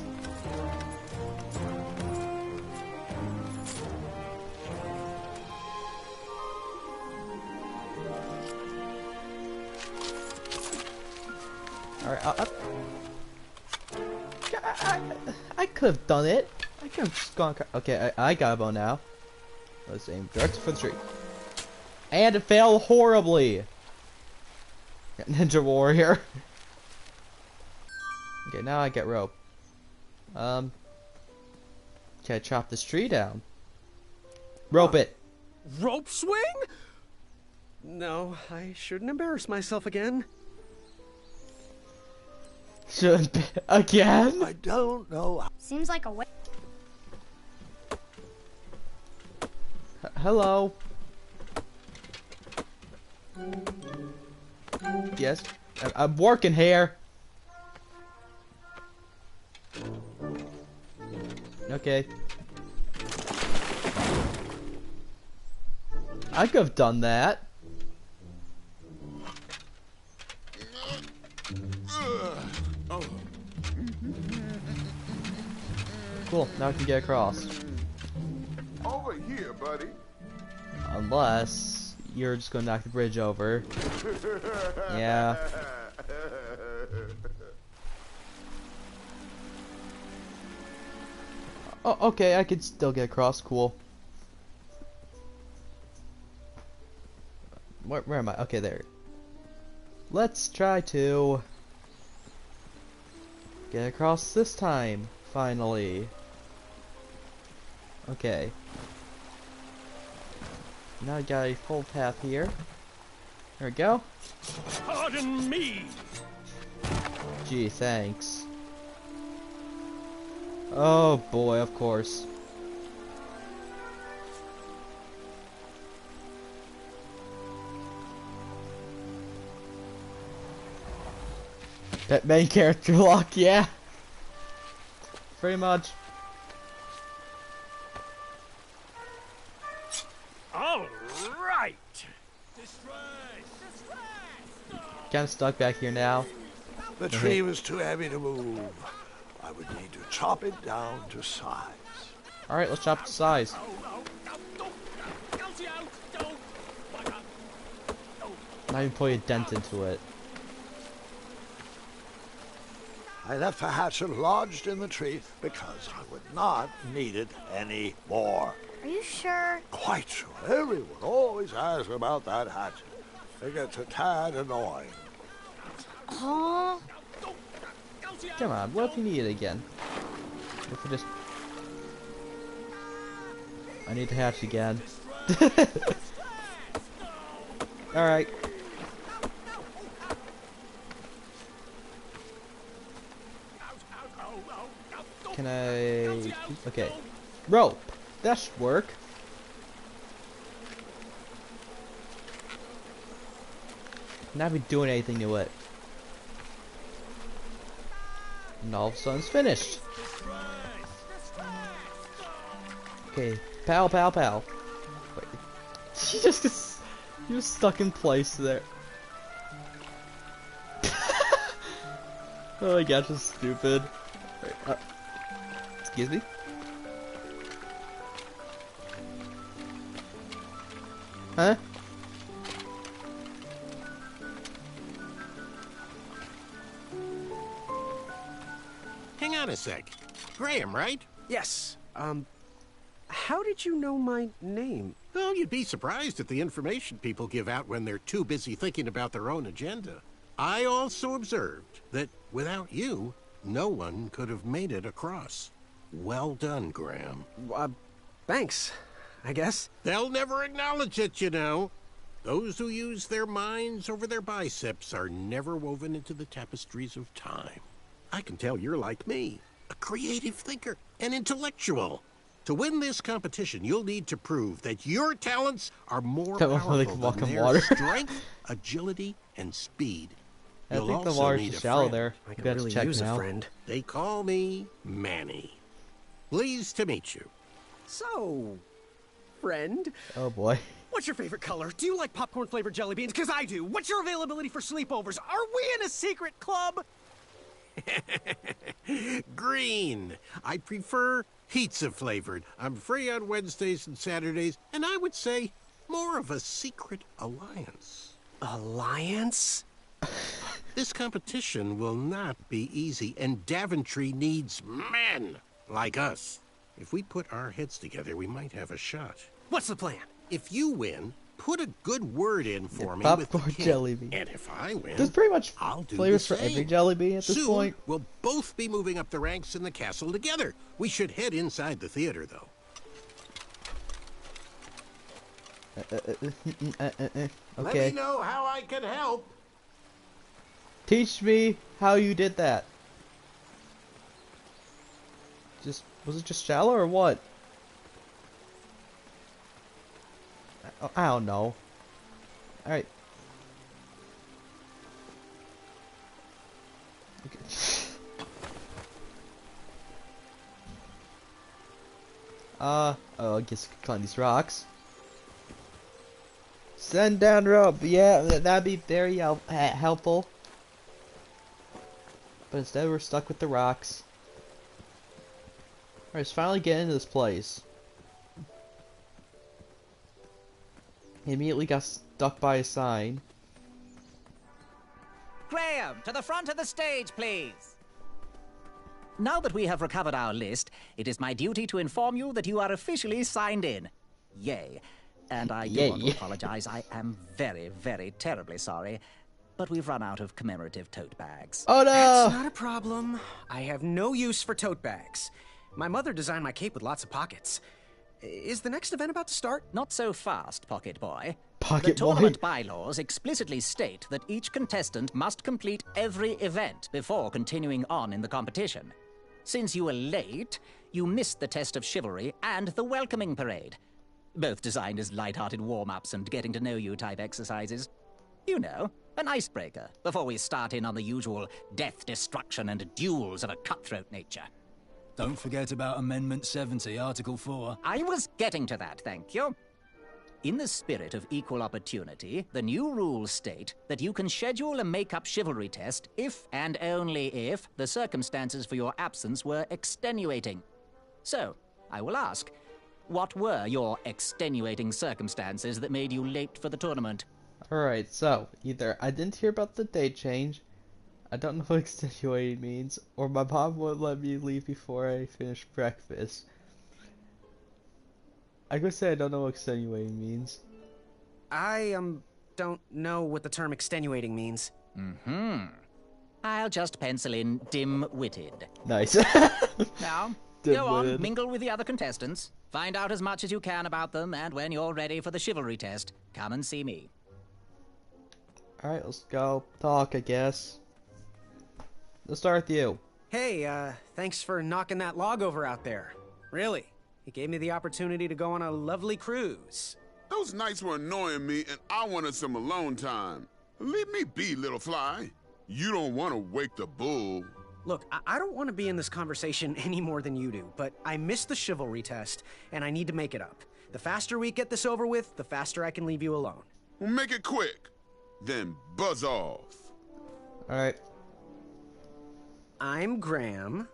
Speaker 1: Alright, I could have done it. I could have just gone. Okay, I got a bow now. Let's aim directly for the tree. And it failed horribly. Ninja warrior. Okay, now I get rope. Can I chop this tree down? Rope it.
Speaker 6: Rope swing? No, I shouldn't embarrass myself again.
Speaker 1: Should be again?
Speaker 2: I don't know.
Speaker 3: Seems like a way.
Speaker 1: Hello. Yes, I'm working here. Okay. I could have done that. Cool, now I can get across.
Speaker 11: Over here, buddy.
Speaker 1: Unless you're just gonna knock the bridge over. Yeah. Oh, okay, I could still get across. Cool. Where am I? Okay, there. Let's try to get across this time, finally. Okay. Now I got a full path here. There we go.
Speaker 12: Pardon me.
Speaker 1: Gee, thanks. Oh boy, of course. That main character lock, yeah. Pretty much.
Speaker 12: All right.
Speaker 1: Kind of stuck back here now.
Speaker 2: The tree was too heavy to move. I would need to chop it down to size.
Speaker 1: Alright, let's chop it to size. Not even put a dent into it.
Speaker 2: I left the hatchet lodged in the tree because I would not need it anymore.
Speaker 3: Are you sure?
Speaker 2: Quite sure. Everyone always asks about that hatchet. It gets a tad annoying.
Speaker 3: Oh.
Speaker 1: Come on, what if you need it again? What if we just... I need to hatch again. Alright. Can I... Okay. Rope! That should work. Not be doing anything to it. And all of a sudden it's finished. Okay, pal, pal, pal. Wait. He just gets... He was stuck in place there. Oh my gosh, it's stupid. Wait, excuse me? Huh?
Speaker 13: Hang on a sec. Graham, right?
Speaker 6: Yes. How did you know my name?
Speaker 13: Oh, you'd be surprised at the information people give out when they're too busy thinking about their own agenda. I also observed that without you, no one could have made it across. Well done, Graham.
Speaker 6: Thanks, I guess.
Speaker 13: They'll never acknowledge it, you know. Those who use their minds over their biceps are never woven into the tapestries of time. I can tell you're like me, a creative thinker, an intellectual. To win this competition, you'll need to prove that your talents are more powerful than their strength, agility, and speed.
Speaker 1: I think the water's too shallow there.
Speaker 6: I could really use a friend.
Speaker 13: They call me Manny. Pleased to meet you.
Speaker 6: So, friend.
Speaker 1: Oh boy.
Speaker 6: What's your favorite color? Do you like popcorn-flavored jelly beans? Because I do. What's your availability for sleepovers? Are we in a secret club?
Speaker 13: Green. I prefer pizza flavored. I'm free on Wednesdays and Saturdays, and I would say more of a secret alliance.
Speaker 6: Alliance?
Speaker 13: This competition will not be easy, and Daventry needs men like us. If we put our heads together, we might have a shot.
Speaker 6: What's the plan?
Speaker 13: If you win, put a good word in for me with the king.
Speaker 1: Jelly bean.
Speaker 13: And if I win,
Speaker 1: there's pretty much
Speaker 13: I'll do
Speaker 1: flavors
Speaker 13: the
Speaker 1: for
Speaker 13: same.
Speaker 1: every jelly bean at this
Speaker 13: Soon,
Speaker 1: point.
Speaker 13: We'll both be moving up the ranks in the castle together. We should head inside the theater, though.
Speaker 1: Okay.
Speaker 13: Let me know how I can help.
Speaker 1: Teach me how you did that. Was it just shallow or what? I don't know. Alright. Okay. Oh, I guess I could climb these rocks. Send down rope. Yeah, that'd be very helpful. But instead we're stuck with the rocks. Alright, let's finally get into this place. He immediately got stuck by a sign.
Speaker 8: Graham, to the front of the stage, please. Now that we have recovered our list, it is my duty to inform you that you are officially signed in. Yay. And I do want to apologize. I am very, very terribly sorry. But we've run out of commemorative tote bags.
Speaker 1: Oh no!
Speaker 6: That's not a problem. I have no use for tote bags. My mother designed my cape with lots of pockets. Is the next event about to start?
Speaker 8: Not so fast, Pocket Boy.
Speaker 1: Pocket
Speaker 8: the tournament bylaws explicitly state that each contestant must complete every event before continuing on in the competition. Since you were late, you missed the test of chivalry and the welcoming parade. Both designed as light-hearted warm-ups and getting-to-know-you type exercises. You know, an icebreaker before we start in on the usual death, destruction, and duels of a cutthroat nature.
Speaker 9: Don't forget about Amendment 70, Article 4.
Speaker 8: I was getting to that, thank you. In the spirit of equal opportunity, the new rules state that you can schedule a make-up chivalry test if and only if the circumstances for your absence were extenuating. So, I will ask, what were your extenuating circumstances that made you late for the tournament?
Speaker 1: Alright, so, either I didn't hear about the date change, I don't know what extenuating means, or my mom wouldn't let me leave before I finish breakfast. I could say I don't know what extenuating means.
Speaker 6: I, don't know what the term extenuating means.
Speaker 8: I'll just pencil in dim-witted.
Speaker 1: Nice.
Speaker 8: Now, Go on,
Speaker 1: win.
Speaker 8: mingle with the other contestants. Find out as much as you can about them, and when you're ready for the chivalry test, come and see me.
Speaker 1: Alright, let's go talk, I guess. Let's start with you.
Speaker 6: Hey, thanks for knocking that log over out there. Really, it gave me the opportunity to go on a lovely cruise.
Speaker 11: Those nights were annoying me, and I wanted some alone time. Leave me be, little fly. You don't want to wake the bull.
Speaker 6: Look, I don't want to be in this conversation any more than you do, but I missed the chivalry test, and I need to make it up. The faster we get this over with, the faster I can leave you alone.
Speaker 11: Well, make it quick. Then buzz off.
Speaker 1: Alright.
Speaker 6: I'm Graham.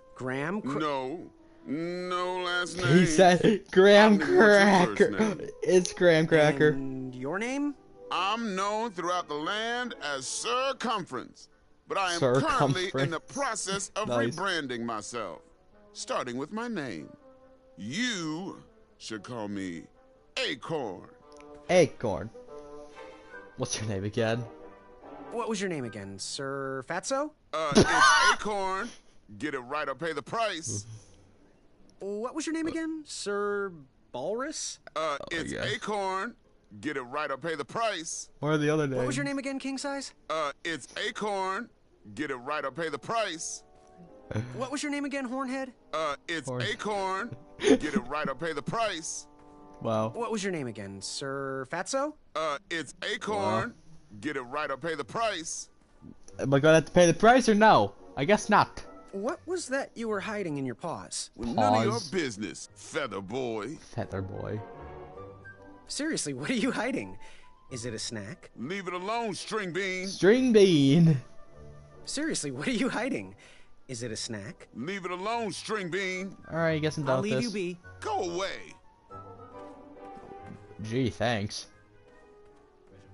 Speaker 11: No last name.
Speaker 1: He said Graham
Speaker 11: I knew what's your first
Speaker 1: Cracker.
Speaker 11: name.
Speaker 1: It's Graham Cracker.
Speaker 6: And your name?
Speaker 11: I'm known throughout the land as Circumference, but I am currently in the process of
Speaker 1: Nice.
Speaker 11: rebranding myself, starting with my name. You should call me Acorn.
Speaker 1: Acorn. What's your name again?
Speaker 6: What was your name again, Sir Fatso?
Speaker 11: It's Acorn. Get it right or pay the price.
Speaker 6: What was your name again, Sir Balrus?
Speaker 11: It's Acorn. Get it right or pay the price.
Speaker 1: What are the other names?
Speaker 6: What was your name again, King Size?
Speaker 11: It's Acorn. Get it right or pay the price.
Speaker 6: What was your name again, Hornhead?
Speaker 11: It's Acorn. Get it right or pay the price.
Speaker 1: Wow.
Speaker 6: What was your name again, Sir Fatso?
Speaker 11: It's Acorn. Get it right or pay the price.
Speaker 1: Am I gonna have to pay the price or no? I guess not.
Speaker 6: What was that you were hiding in your paws?
Speaker 11: Well, none of your business, Feather Boy.
Speaker 1: Feather Boy.
Speaker 6: Seriously, what are you hiding? Is it a snack?
Speaker 11: Leave it alone, String Bean.
Speaker 1: String Bean.
Speaker 6: Seriously, what are you hiding? Is it a snack?
Speaker 11: Leave it alone, String Bean.
Speaker 1: Alright, I guess I'm done
Speaker 6: I'll
Speaker 1: with
Speaker 6: leave
Speaker 1: this.
Speaker 6: you be.
Speaker 11: Go away.
Speaker 1: Gee, thanks.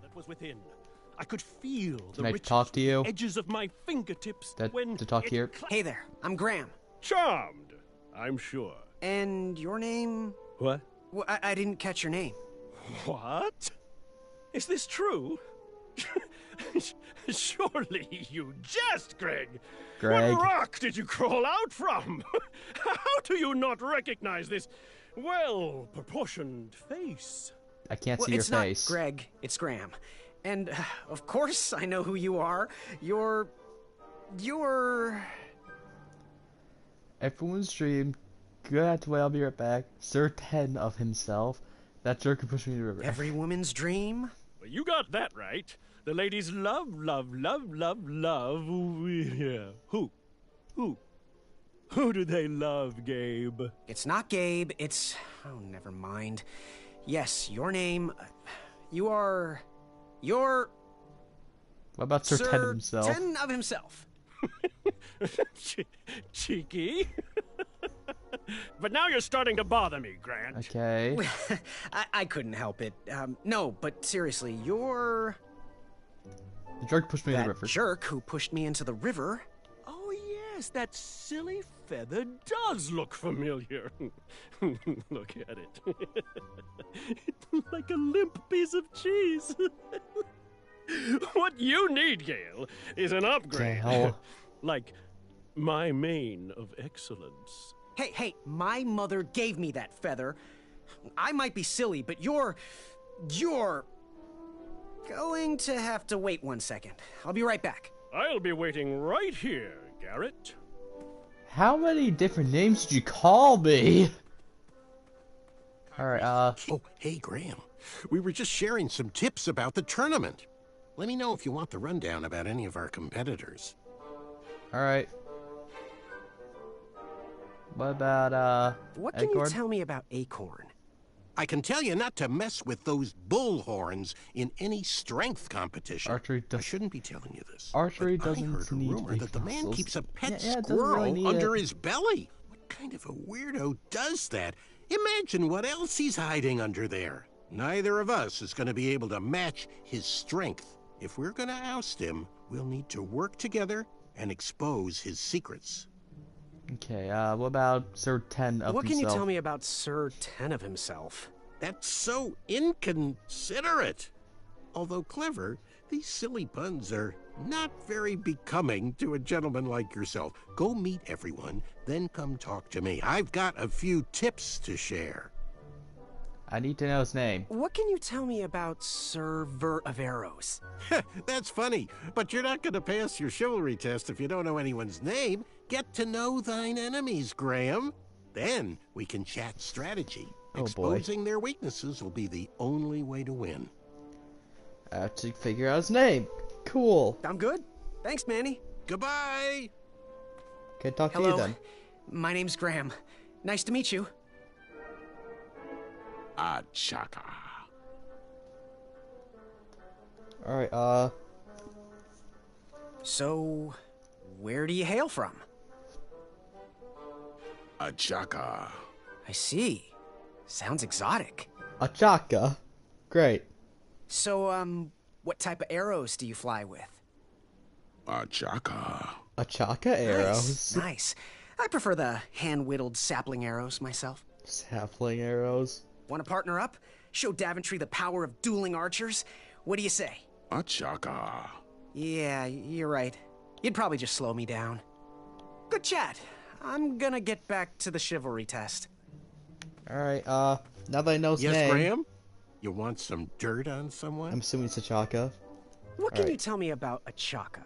Speaker 12: That was within. I could feel the
Speaker 1: Can I
Speaker 12: riches
Speaker 1: talk to you?
Speaker 12: edges of my fingertips
Speaker 1: That,
Speaker 12: when
Speaker 1: to talk
Speaker 12: it
Speaker 1: here?
Speaker 6: Hey there, I'm Graham.
Speaker 12: Charmed, I'm sure.
Speaker 6: And your name?
Speaker 12: What?
Speaker 6: Well, I didn't catch your name.
Speaker 12: What? Is this true? Surely you jest, Greg.
Speaker 1: Greg.
Speaker 12: What rock did you crawl out from? How do you not recognize this well-proportioned face?
Speaker 1: I can't
Speaker 6: Well,
Speaker 1: see your
Speaker 6: it's
Speaker 1: face.
Speaker 6: not Greg, it's Graham. And, of course, I know who you are. You're...
Speaker 1: Everyone's dream. Good at the way, I'll be right back. Sir 10 of himself. That jerk who pushed me to the river.
Speaker 6: Every woman's dream?
Speaker 12: Well, you got that right. The ladies love. Yeah. Who? Who do they love, Gabe?
Speaker 6: It's not Gabe, it's... Oh, never mind. Yes, your name... You're...
Speaker 1: What about Sir 10 of himself?
Speaker 6: 10 of himself.
Speaker 12: Cheeky. But now you're starting to bother me, Grant.
Speaker 1: Okay.
Speaker 6: I couldn't help it. No, but seriously, you're...
Speaker 1: The jerk pushed me in the
Speaker 6: That
Speaker 1: river.
Speaker 6: jerk who pushed me into the river.
Speaker 12: Oh, yes, that silly feather does look familiar. Look at it. It's like a limp piece of cheese. What you need, Gale, is an upgrade.
Speaker 1: Gale.
Speaker 12: Like my mane of excellence.
Speaker 6: Hey, my mother gave me that feather. I might be silly, but you're going to have to wait 1 second. I'll be right back.
Speaker 12: I'll be waiting right here, Garrett.
Speaker 1: How many different names did you call me? Alright,
Speaker 13: Oh, hey, Graham. We were just sharing some tips about the tournament. Let me know if you want the rundown about any of our competitors.
Speaker 1: Alright. What about,
Speaker 6: What can
Speaker 1: Acorn?
Speaker 6: you tell me about Acorn?
Speaker 13: I can tell you not to mess with those bullhorns in any strength competition.
Speaker 1: Archery
Speaker 13: I shouldn't be telling you this.
Speaker 1: Archery
Speaker 13: but I
Speaker 1: doesn't
Speaker 13: heard a
Speaker 1: need
Speaker 13: rumor
Speaker 1: big
Speaker 13: that the man
Speaker 1: muscles.
Speaker 13: keeps a pet
Speaker 1: Yeah, it doesn't
Speaker 13: squirrel
Speaker 1: really need
Speaker 13: under
Speaker 1: it.
Speaker 13: his belly. What kind of a weirdo does that? Imagine what else he's hiding under there. Neither of us is going to be able to match his strength. If we're going to oust him, we'll need to work together and expose his secrets.
Speaker 1: Okay, what about Sir 10 of
Speaker 6: What can
Speaker 1: himself?
Speaker 6: you tell me about Sir 10 of himself?
Speaker 13: That's so inconsiderate. Although clever, these silly puns are Not very becoming to a gentleman like yourself. Go meet everyone, then come talk to me. I've got a few tips to share.
Speaker 1: I need to know his name.
Speaker 6: What can you tell me about Sir Ver of Arrows?
Speaker 13: That's funny, but you're not going to pass your chivalry test if you don't know anyone's name. Get to know thine enemies, Graham. Then we can chat strategy.
Speaker 1: Oh,
Speaker 13: Exposing their weaknesses will be the only way to win.
Speaker 1: I have to figure out his name. Cool.
Speaker 6: I'm good. Thanks, Manny.
Speaker 13: Goodbye.
Speaker 1: Okay, talk to
Speaker 6: Hello.
Speaker 1: you then.
Speaker 6: My name's Graham. Nice to meet you.
Speaker 11: Achaka.
Speaker 1: Alright,
Speaker 6: So, where do you hail from?
Speaker 11: Achaka.
Speaker 6: I see. Sounds exotic.
Speaker 1: Achaka. Great.
Speaker 6: So, what type of arrows do you fly with?
Speaker 11: Achaka.
Speaker 1: Achaka arrows.
Speaker 6: Nice. I prefer the hand-whittled sapling arrows myself.
Speaker 1: Sapling arrows.
Speaker 6: Want to partner up? Show Daventry the power of dueling archers? What do you say?
Speaker 11: Achaka.
Speaker 6: Yeah, you're right. You'd probably just slow me down. Good chat. I'm gonna get back to the chivalry test.
Speaker 1: Alright, now that I know his
Speaker 13: Yes,
Speaker 1: name.
Speaker 13: Graham? You want some dirt on someone?
Speaker 1: I'm assuming it's Achaka.
Speaker 6: What can you tell me about Achaka?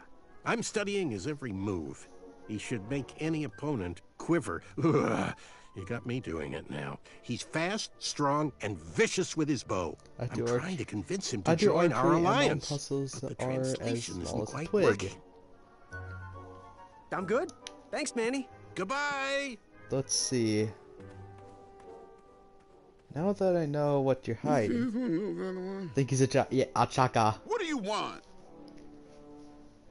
Speaker 13: I'm studying his every move. He should make any opponent quiver. Ugh, you got me doing it now. He's fast, strong, and vicious with his bow. I'm trying to convince him to join our alliance.
Speaker 1: Puzzles
Speaker 13: But the
Speaker 1: are as
Speaker 13: translation
Speaker 1: small
Speaker 13: isn't
Speaker 1: as a
Speaker 13: quite
Speaker 1: twig.
Speaker 13: working.
Speaker 6: I'm good. Thanks, Manny.
Speaker 13: Goodbye.
Speaker 1: Let's see. Now that I know what you're hiding, I think he's Achaka.
Speaker 11: What do you want?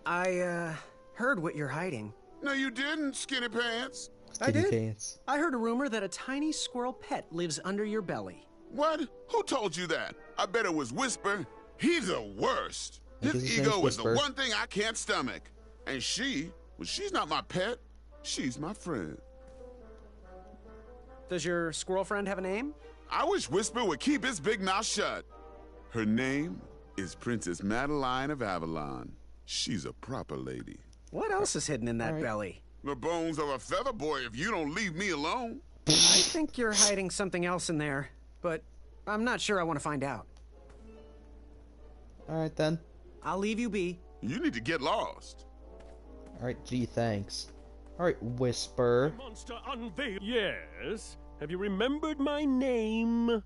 Speaker 6: I, heard what you're hiding.
Speaker 11: No, you didn't, skinny pants.
Speaker 6: I did.
Speaker 1: Pants.
Speaker 6: I heard a rumor that a tiny squirrel pet lives under your belly.
Speaker 11: What? Who told you that? I bet it was Whisper. He's the worst.
Speaker 1: I guess
Speaker 11: His
Speaker 1: his name's
Speaker 11: ego is the
Speaker 1: Whisper.
Speaker 11: one thing I can't stomach. And she's not my pet. She's my friend.
Speaker 6: Does your squirrel friend have a name?
Speaker 11: I wish Whisper would keep his big mouth shut. Her name is Princess Madeline of Avalon. She's a proper lady.
Speaker 6: What else is hidden in that belly?
Speaker 11: The bones of a feather boy if you don't leave me alone.
Speaker 6: I think you're hiding something else in there, but I'm not sure I want to find out.
Speaker 1: Alright then.
Speaker 6: I'll leave you be.
Speaker 11: You need to get lost.
Speaker 1: Alright, gee, thanks. Alright, Whisper.
Speaker 12: Monster unveiled. Yes. Have you remembered my name?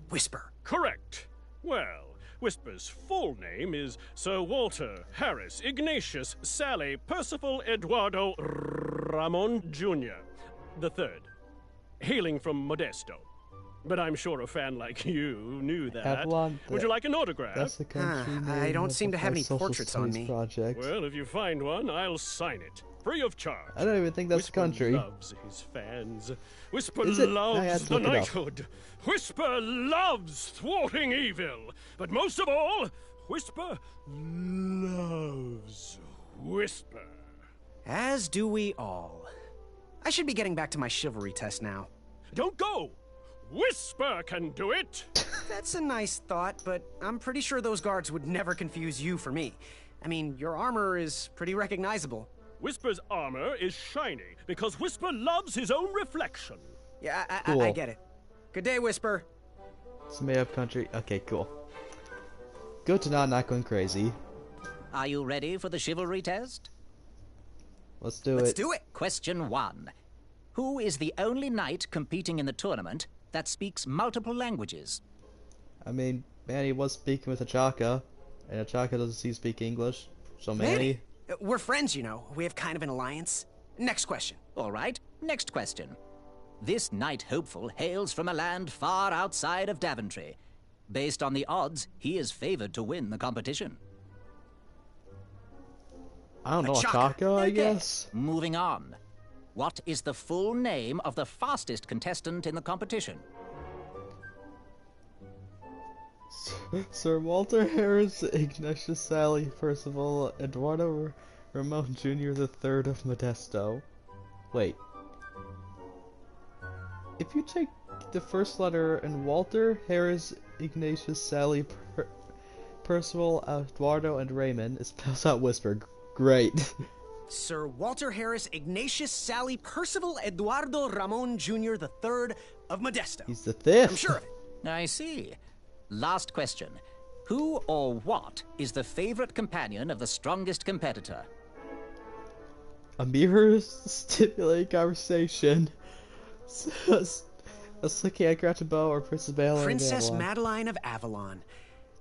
Speaker 6: Whisper.
Speaker 12: Correct. Well, Whisper's full name is Sir Walter Harris Ignatius Sally Percival Eduardo Ramon Jr. the Third, hailing from Modesto. But I'm sure a fan like you knew that.
Speaker 1: Avalon,
Speaker 12: Would you like an autograph?
Speaker 1: That's the country name
Speaker 6: I don't
Speaker 1: of
Speaker 6: seem to have
Speaker 1: my
Speaker 6: any
Speaker 1: social
Speaker 6: portraits on
Speaker 1: studies
Speaker 6: me.
Speaker 1: Project.
Speaker 12: Well, if you find one, I'll sign it. Free of charge.
Speaker 1: I don't even think that's
Speaker 12: Whisper
Speaker 1: a country.
Speaker 12: Loves his fans. Whisper
Speaker 1: Is it? I had
Speaker 12: loves
Speaker 1: to
Speaker 12: the
Speaker 1: look it up.
Speaker 12: knighthood. Whisper loves thwarting evil. But most of all, Whisper loves Whisper.
Speaker 6: As do we all. I should be getting back to my chivalry test now.
Speaker 12: Don't go! Whisper can do it!
Speaker 6: That's a nice thought, but I'm pretty sure those guards would never confuse you for me. I mean, your armor is pretty recognizable.
Speaker 12: Whisper's armor is shiny because Whisper loves his own reflection.
Speaker 6: Yeah,
Speaker 1: Cool.
Speaker 6: I get it. Good day, Whisper.
Speaker 1: It's a made-up country. Okay, cool. Good to know I'm not going crazy.
Speaker 8: Are you ready for the chivalry test?
Speaker 1: Let's do
Speaker 6: Let's
Speaker 1: it.
Speaker 6: do it.
Speaker 8: Question 1. Who is the only knight competing in the tournament that speaks multiple languages?
Speaker 1: I mean, Manny was speaking with Achaka, and Achaka doesn't speak English. So Manny.
Speaker 6: We're friends, you know. We have kind of an alliance. Next question.
Speaker 8: All right, next question. This knight hopeful hails from a land far outside of Daventry. Based on the odds, he is favored to win the competition.
Speaker 1: I don't know,
Speaker 6: Achaka.
Speaker 1: Achaka, I guess?
Speaker 8: Moving on. What is the full name of the fastest contestant in the competition?
Speaker 1: Sir Walter Harris Ignatius Sally Percival Eduardo Ramon Jr. the Third of Modesto. Wait. If you take the first letter and Walter Harris Ignatius Sally Percival, Eduardo, and Raymond. It spells out Whisper. Great.
Speaker 6: Sir Walter Harris Ignatius Sally Percival Eduardo Ramon Jr. III of Modesto.
Speaker 1: He's the fifth.
Speaker 6: I'm sure of it.
Speaker 8: I see. Last question. Who or what is the favorite companion of the strongest competitor?
Speaker 1: A mirror stimulating conversation. A slicky at Gratabo or Princess Madeline.
Speaker 6: Princess Madeline of Avalon.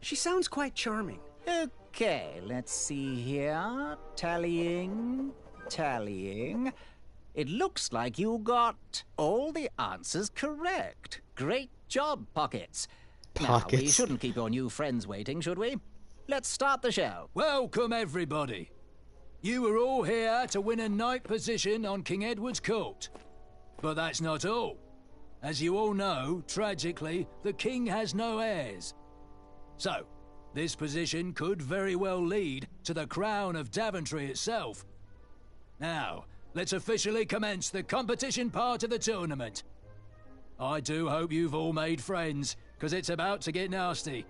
Speaker 6: She sounds quite charming.
Speaker 8: Okay, let's see here. Tallying. It looks like you got all the answers correct. Great job, Pockets. Now, we shouldn't keep your new friends waiting, should we? Let's start the show.
Speaker 9: Welcome, everybody. You are all here to win a knight position on King Edward's court. But that's not all. As you all know, tragically, the king has no heirs. So, this position could very well lead to the crown of Daventry itself. Now, let's officially commence the competition part of the tournament. I do hope you've all made friends, because it's about to get nasty.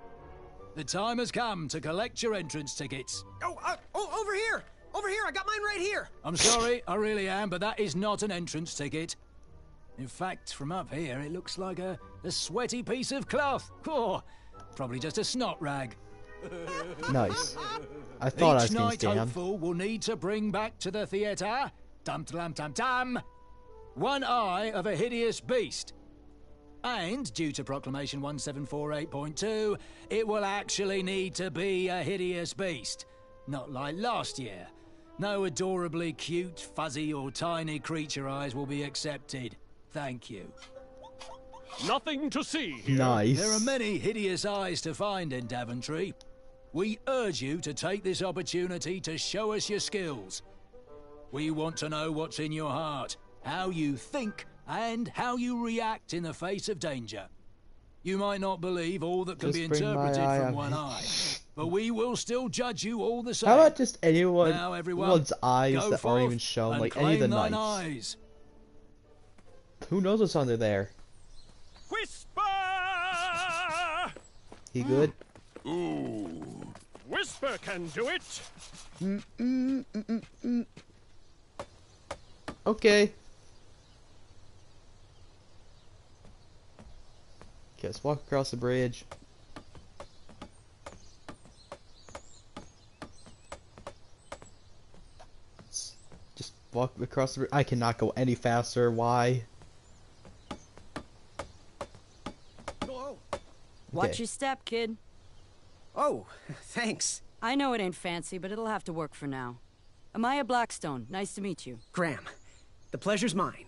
Speaker 9: The time has come to collect your entrance tickets.
Speaker 6: Over here! Over here! I got mine right here!
Speaker 9: I'm sorry, I really am, but that is not an entrance ticket. In fact, from up here, it looks like a sweaty piece of cloth. Oh, probably just a snot rag.
Speaker 1: Nice. I thought I was going to
Speaker 9: Each
Speaker 1: stand.
Speaker 9: night hopeful will need to bring back to the theatre, dum-dum-dum-dum, one eye of a hideous beast. And, due to Proclamation 1748.2, it will actually need to be a hideous beast. Not like last year. No adorably cute, fuzzy, or tiny creature eyes will be accepted. Thank you.
Speaker 12: Nothing to see here.
Speaker 1: Nice.
Speaker 9: There are many hideous eyes to find in Daventry. We urge you to take this opportunity to show us your skills. We want to know what's in your heart, how you think, and how you react in the face of danger. You might not believe all that can be
Speaker 1: Just bring my
Speaker 9: interpreted
Speaker 1: eye
Speaker 9: from
Speaker 1: on.
Speaker 9: one eye, but we will still judge you all the same.
Speaker 1: How about just anyone,
Speaker 9: Now, everyone,
Speaker 1: anyone's eyes
Speaker 9: go
Speaker 1: that
Speaker 9: forth
Speaker 1: aren't even shown,
Speaker 9: and
Speaker 1: like any of the
Speaker 9: claim thine
Speaker 1: knights?
Speaker 9: eyes.
Speaker 1: Who knows what's under there?
Speaker 12: Whisper!
Speaker 1: He good?
Speaker 12: Ooh. Whisper can do it.
Speaker 1: Okay. Okay, let's walk across the bridge. Let's just walk across the bridge. I cannot go any faster. Why?
Speaker 14: Watch
Speaker 1: Okay.
Speaker 14: your step, kid.
Speaker 6: Oh, thanks.
Speaker 14: I know it ain't fancy, but it'll have to work for now. Amaya Blackstone, nice to meet you.
Speaker 6: Graham, the pleasure's mine.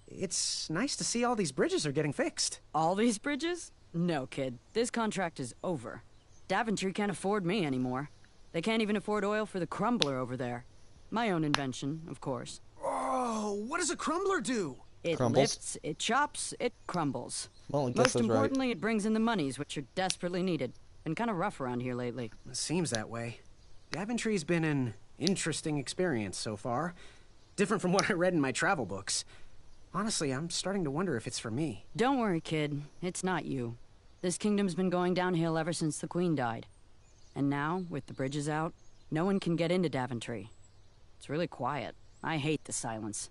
Speaker 6: It's nice to see all these bridges are getting fixed.
Speaker 14: All these bridges? No, kid. This contract is over. Daventry can't afford me anymore. They can't even afford oil for the crumbler over there. My own invention, of course.
Speaker 6: Oh, what does a crumbler do?
Speaker 14: It
Speaker 1: Crumbles.
Speaker 14: lifts, it chops, it crumbles.
Speaker 1: Well, I guess
Speaker 14: Most
Speaker 1: that's right.
Speaker 14: importantly, it brings in the monies, which are desperately needed. Been kind of rough around here lately.
Speaker 6: It seems that way. Daventry's been an interesting experience so far. Different from what I read in my travel books. Honestly, I'm starting to wonder if it's for me.
Speaker 14: Don't worry, kid. It's not you. This kingdom's been going downhill ever since the Queen died. And now, with the bridges out, no one can get into Daventry. It's really quiet. I hate the silence.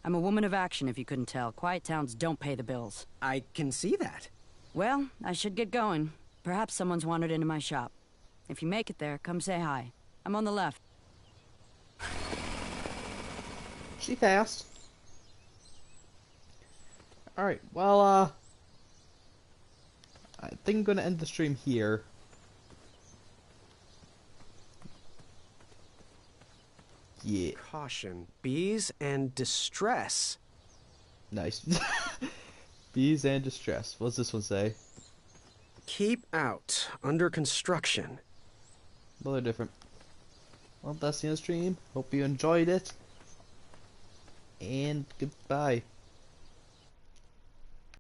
Speaker 14: I'm a woman of action, if you couldn't tell. Quiet towns don't pay the bills.
Speaker 6: I can see that.
Speaker 14: Well, I should get going. Perhaps someone's wandered into my shop. If you make it there, come say hi. I'm on the left.
Speaker 1: She fast. Alright, well, I think I'm gonna end the stream here. Yeah.
Speaker 6: Caution. Bees and distress.
Speaker 1: Nice. Bees and distress. What's this one say?
Speaker 6: Keep out. Under construction.
Speaker 1: Well, they're different. Well, that's the end of the stream. Hope you enjoyed it. And goodbye.